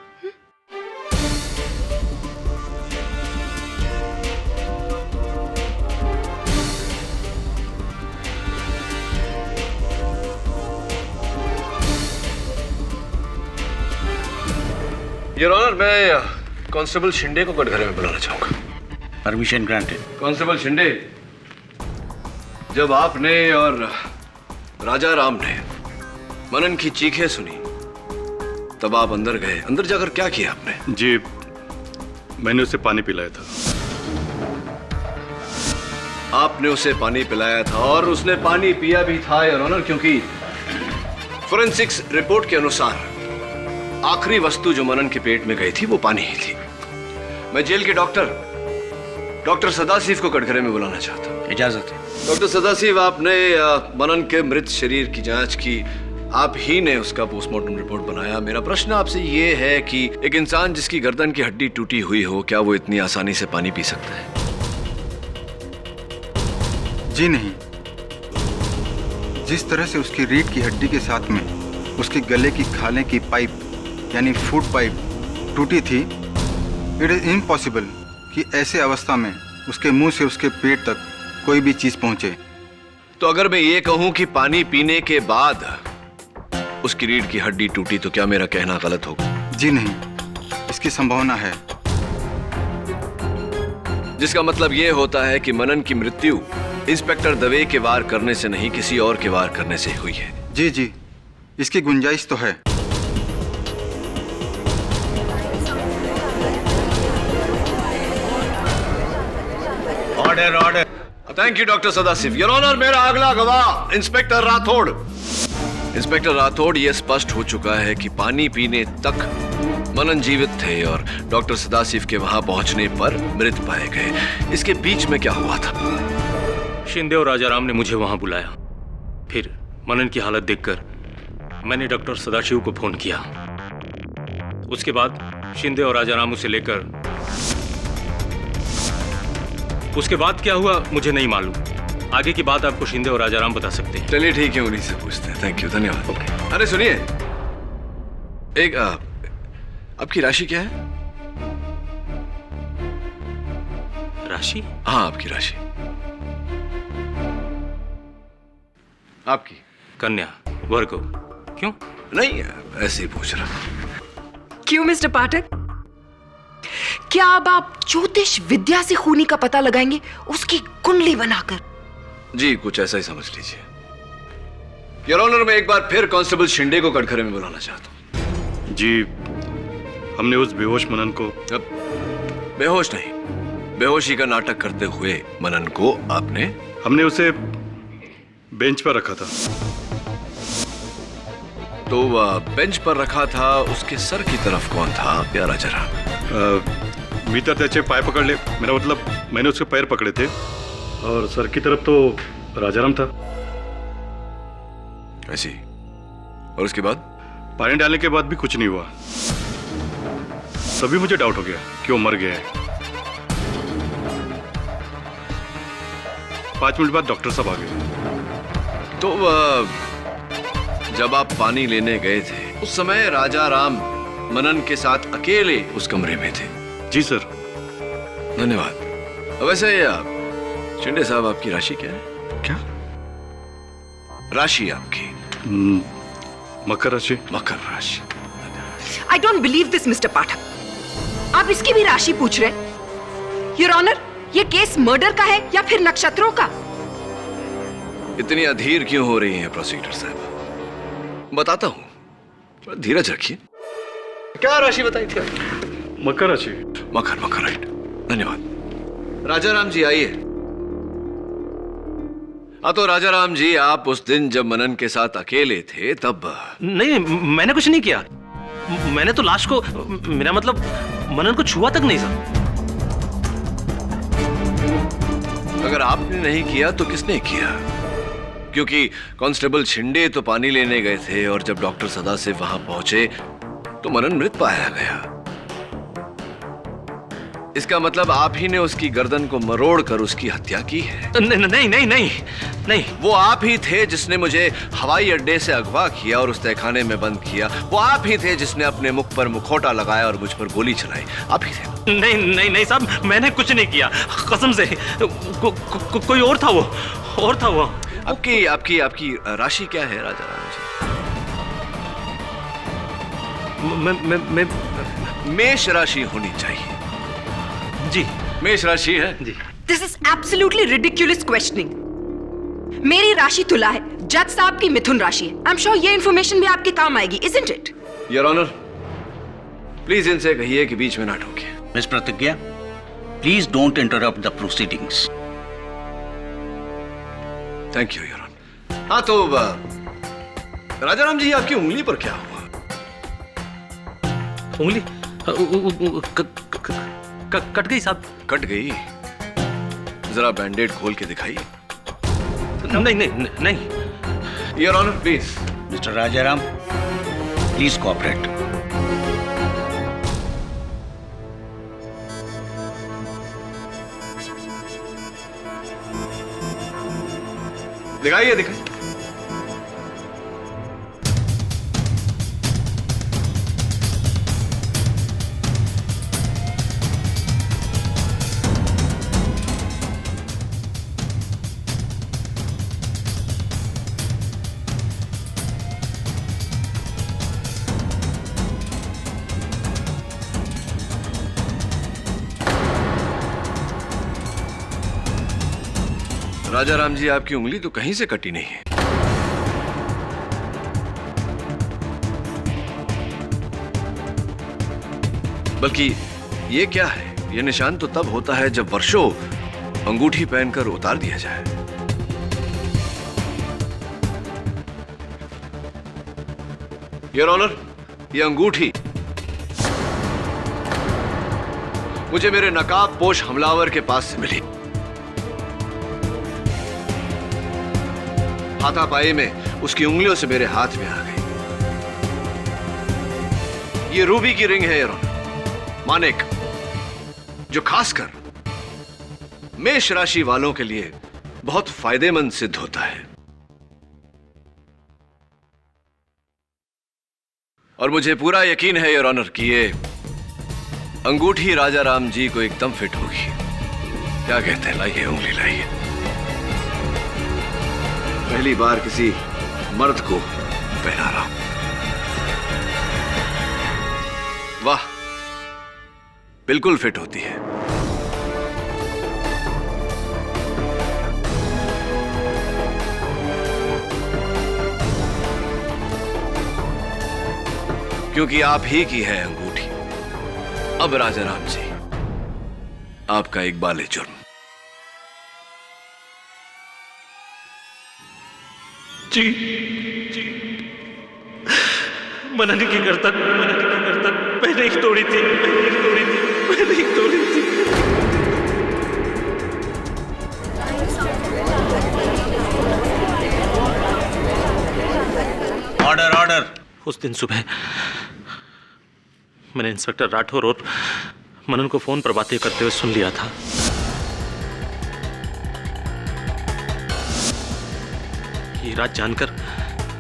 योर ऑनर, मैं कांस्टेबल शिंदे को कटघरे में बुलाना चाहूंगा. Permission granted. कांस्टेबल शिंदे, जब आपने और राजा राम ने मनन की चीखें सुनी तब आप अंदर गए. अंदर जाकर क्या किया आपने? जी, मैंने उसे पानी पिलाया था. आपने उसे पानी पिलाया था और उसने पानी पिया भी था योर ऑनर, क्योंकि फोरेंसिक्स रिपोर्ट के अनुसार आखिरी वस्तु जो मनन के पेट में गई थी वो पानी ही थी. मैं जेल के डॉक्टर सदाशिव को कटघरे में बुलाना चाहता हूँ. इजाजत है. डॉक्टर सदाशिव, आपने मनन के मृत शरीर की जांच की, आप ही ने उसका पोस्टमार्टम रिपोर्ट बनाया. मेरा प्रश्न आपसे ये है कि एक इंसान जिसकी गर्दन की हड्डी टूटी हुई हो, क्या वो इतनी आसानी से पानी पी सकता है? जी नहीं. जिस तरह से उसकी रीढ़ की हड्डी के साथ में उसके गले की खाने की पाइप यानी फूड पाइप टूटी थी, इट इज इम्पॉसिबल कि ऐसे अवस्था में उसके मुंह से उसके पेट तक कोई भी चीज पहुंचे. तो अगर मैं ये कहूं कि पानी पीने के बाद उसकी रीढ़ की हड्डी टूटी, तो क्या मेरा कहना गलत होगा? जी नहीं, इसकी संभावना है. जिसका मतलब यह होता है कि मनन की मृत्यु इंस्पेक्टर दवे के वार करने से नहीं, किसी और के वार करने से हुई है। जी जी, इसकी गुंजाइश तो है। Order order. Thank you doctor Sadashiv. Your honour, मेरा अगला गवाह इंस्पेक्टर राठौड़। इंस्पेक्टर राठौड़, यह स्पष्ट हो चुका है कि पानी पीने तक मनन जीवित थे और डॉक्टर सदाशिव के वहां पहुंचने पर मृत पाए गए। इसके बीच में क्या हुआ था? शिंदे और राजाराम ने मुझे वहां बुलाया। फिर मनन की हालत देखकर मैंने डॉक्टर सदाशिव को फोन किया। उसके बाद शिंदे और राजाराम उसे लेकर, उसके बाद क्या हुआ मुझे नहीं मालूम। आगे की बात आपको शिंदे और राजाराम बता सकते हैं। चलिए ठीक है, उन्हीं से पूछते हैं। थैंक यू, धन्यवाद। ओके। अरे सुनिए, एक आपकी राशि क्या है? राशि? हाँ, आपकी राशि। आपकी? कन्या, वर्गो। क्यों? नहीं, ऐसे ही पूछ रहा। क्यों मिस्टर पाठक? क्या अब आप ज्योतिष विद्या से खूनी का पता लगाएंगे, उसकी कुंडली बनाकर? जी, कुछ ऐसा ही समझ लीजिए। योर ऑनर, मैं एक बार फिर कांस्टेबल शिंदे को कटघरे में बुलाना चाहता हूँ। जी, हमने उस बेहोश मनन को... बेहोश नहीं, बेहोशी का नाटक करते हुए मनन को आपने... हमने उसे बेंच पर रखा था। तो बेंच पर रखा था, उसके सर की तरफ कौन था? प्यारा जरा भीतर त्याचे पाय पकड़ ले, मेरा मतलब मैंने उसके पैर पकड़े थे, और सर की तरफ तो राजाराम था। ऐसी? और उसके बाद? पानी डालने के बाद भी कुछ नहीं हुआ। तभी मुझे डाउट हो गया कि वो मर गया है। 5 मिनट बाद डॉक्टर साहब आ गए। तो जब आप पानी लेने गए थे उस समय राजाराम मनन के साथ अकेले उस कमरे में थे? जी सर। धन्यवाद। वैसे शिंदे साहब, आपकी राशि क्या है? क्या राशि आपकी? मकर राशि। मकर राशि। I don't believe this mister Pathak. आप इसकी भी राशि पूछ रहे? योर ऑनर, ये केस मर्डर का है या फिर नक्षत्रों का? इतनी अधीर क्यों हो रही हैं प्रोसिक्यूटर साहब? बताता हूं, थोड़ा धीरज रखिए। क्या राशि बताई थी? मकर राशि। मकर, मकर, राइट। धन्यवाद। राजाराम जी आइए। तो राजाराम जी, आप उस दिन जब मनन के साथ अकेले थे तब... नहीं, मैंने कुछ नहीं किया। मैंने तो लाश को, मेरा मतलब मनन को छुआ तक नहीं सर। अगर आपने नहीं किया तो किसने किया? क्योंकि कांस्टेबल शिंदे तो पानी लेने गए थे और जब डॉक्टर सदाशिव वहां पहुंचे तो मनन मृत पाया गया। इसका मतलब आप ही ने उसकी गर्दन को मरोड़ कर उसकी हत्या की है? नहीं नहीं नहीं नहीं नहीं। वो आप ही थे जिसने मुझे हवाई अड्डे से अगवा किया और उस तहखाने में बंद किया। वो आप ही थे जिसने अपने मुख पर मुखौटा लगाया और मुझ पर गोली चलाई। आप ही थे। नहीं नहीं नहीं साहब, मैंने कुछ नहीं किया, कसम से। कोई और था, वो और था। वो आपकी आपकी आपकी राशि क्या है राजाराम जी? मेष राशि होनी चाहिए। जी, मेष राशि है। जी। This is absolutely ridiculous questioning. मेरी राशि तुला है, जज साहब की मिथुन राशि है। आई एम श्योर ये इंफॉर्मेशन भी आपके काम आएगी, isn't it? Your honour, please इनसे कहिए कि बीच में ना टोके। Miss Pratigya, please don't interrupt the proceedings. Thank you your honour. हाँ तो राजाराम जी, आपकी उंगली पर क्या हुआ? उंगली कट गई साहब। कट गई? जरा बैंडेड खोल के दिखाइए। नहीं नहीं नहीं। Your honour please. Mister Rajaram, please cooperate. दिखाइए दिखाइए। राजा राम जी, आपकी उंगली तो कहीं से कटी नहीं है। बल्कि ये क्या है? ये निशान तो तब होता है जब वर्षों अंगूठी पहनकर उतार दिया जाए। योर ऑनर, ये अंगूठी मुझे मेरे नकाब पोश हमलावर के पास से मिली। हाथापाई में उसकी उंगलियों से मेरे हाथ में आ गई। ये रूबी की रिंग है योर ऑनर, मानिक, जो खासकर मेष राशि वालों के लिए बहुत फायदेमंद सिद्ध होता है। और मुझे पूरा यकीन है योर ऑनर कि ये अंगूठी राजा राम जी को एकदम फिट होगी। क्या कहते हैं? लाइए उंगली लाइए। पहली बार किसी मर्द को पहना रहा हूं। वाह, बिल्कुल फिट होती है। क्योंकि आप ही की है अंगूठी। अब राजा राम जी, आपका इकबाल जुर्म। जी जी, मनन की गर्दन मैंने ही तोड़ी थी, मैंने ही तोड़ी थी। Order order. उस दिन सुबह मैंने इंस्पेक्टर राठौर और मनन को फोन पर बातें करते हुए सुन लिया था। ये रात जानकर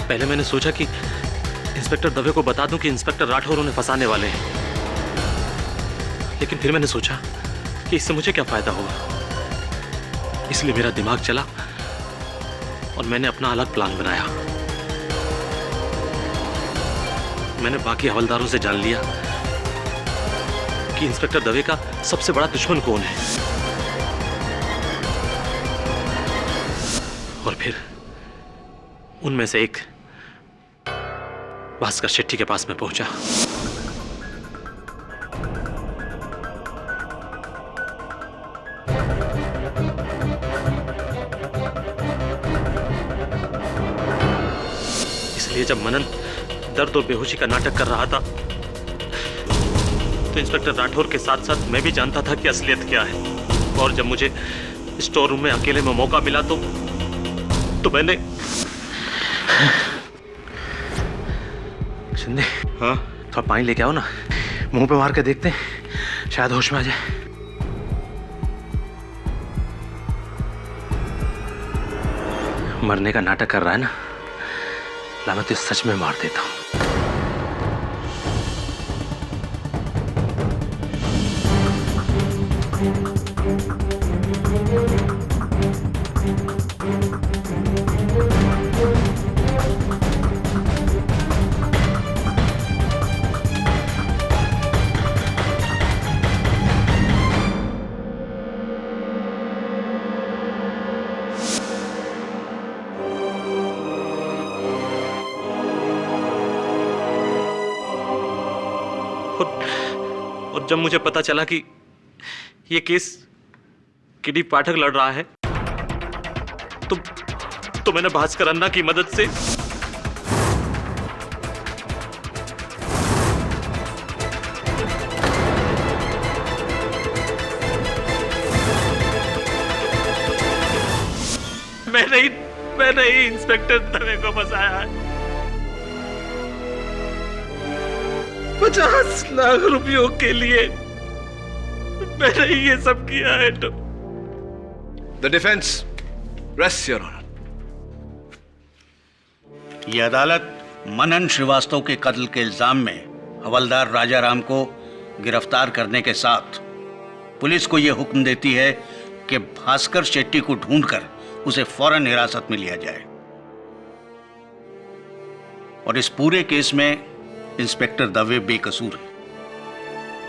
पहले मैंने सोचा कि इंस्पेक्टर दवे को बता दूं कि इंस्पेक्टर राठौर उन्हें फंसाने वाले हैं, लेकिन फिर मैंने सोचा कि इससे मुझे क्या फायदा होगा। इसलिए मेरा दिमाग चला और मैंने अपना अलग प्लान बनाया। मैंने बाकी हवलदारों से जान लिया कि इंस्पेक्टर दवे का सबसे बड़ा दुश्मन कौन है, और फिर उनमें से एक भास्कर शेट्टी के पास में पहुंचा। इसलिए जब मनन दर्द और बेहोशी का नाटक कर रहा था तो इंस्पेक्टर राठौर के साथ साथ मैं भी जानता था कि असलियत क्या है। और जब मुझे स्टोर रूम में अकेले में मौका मिला तो मैंने शिंदे, हाँ, थोड़ा पानी लेके आओ ना, मुंह पे मार के देखते हैं, शायद होश में आ जाए। मरने का नाटक कर रहा है ना, ला मैं तो सच में मार देता हूं। और जब मुझे पता चला कि ये केस किडी पाठक लड़ रहा है तो मैंने भास्कर अन्ना की मदद से मैंने ही इंस्पेक्टर दवे को फंसाया है। 50 लाख रुपयों के लिए मैंने ये सब किया है। तो the defence rest your honour. ये अदालत मनन श्रीवास्तव के कत्ल के इल्जाम में हवलदार राजाराम को गिरफ्तार करने के साथ पुलिस को यह हुक्म देती है कि भास्कर शेट्टी को ढूंढकर उसे फौरन हिरासत में लिया जाए। और इस पूरे केस में इंस्पेक्टर दवे बेकसूर है,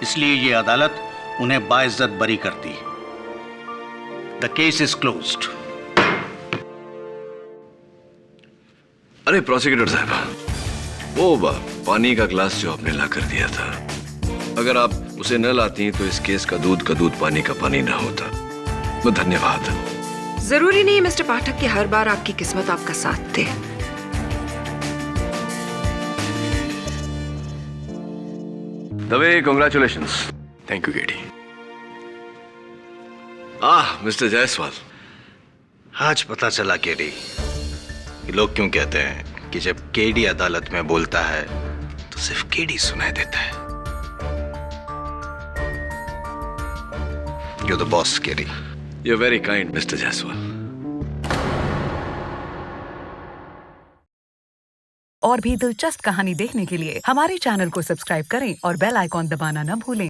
इसलिए यह अदालत उन्हें बाइज्जत बरी करती है। The case is closed. अरे प्रोसिक्यूटर साहब, वो पानी का ग्लास जो आपने ला कर दिया था, अगर आप उसे न लाती तो इस केस का दूध पानी का पानी ना होता। तो धन्यवाद। जरूरी नहीं मिस्टर पाठक कि हर बार आपकी किस्मत आपका साथ दे। Dave, congratulations. Thank you KD. Mister Jaiswal, आज पता चला केडी, लोग क्यों कहते हैं कि जब केडी अदालत में बोलता है तो सिर्फ केडी सुनाई देता है। You're the boss, KD. You're very kind, Mr. Jaiswal. और भी दिलचस्प कहानी देखने के लिए हमारे चैनल को सब्सक्राइब करें और बेल आइकॉन दबाना न भूलें।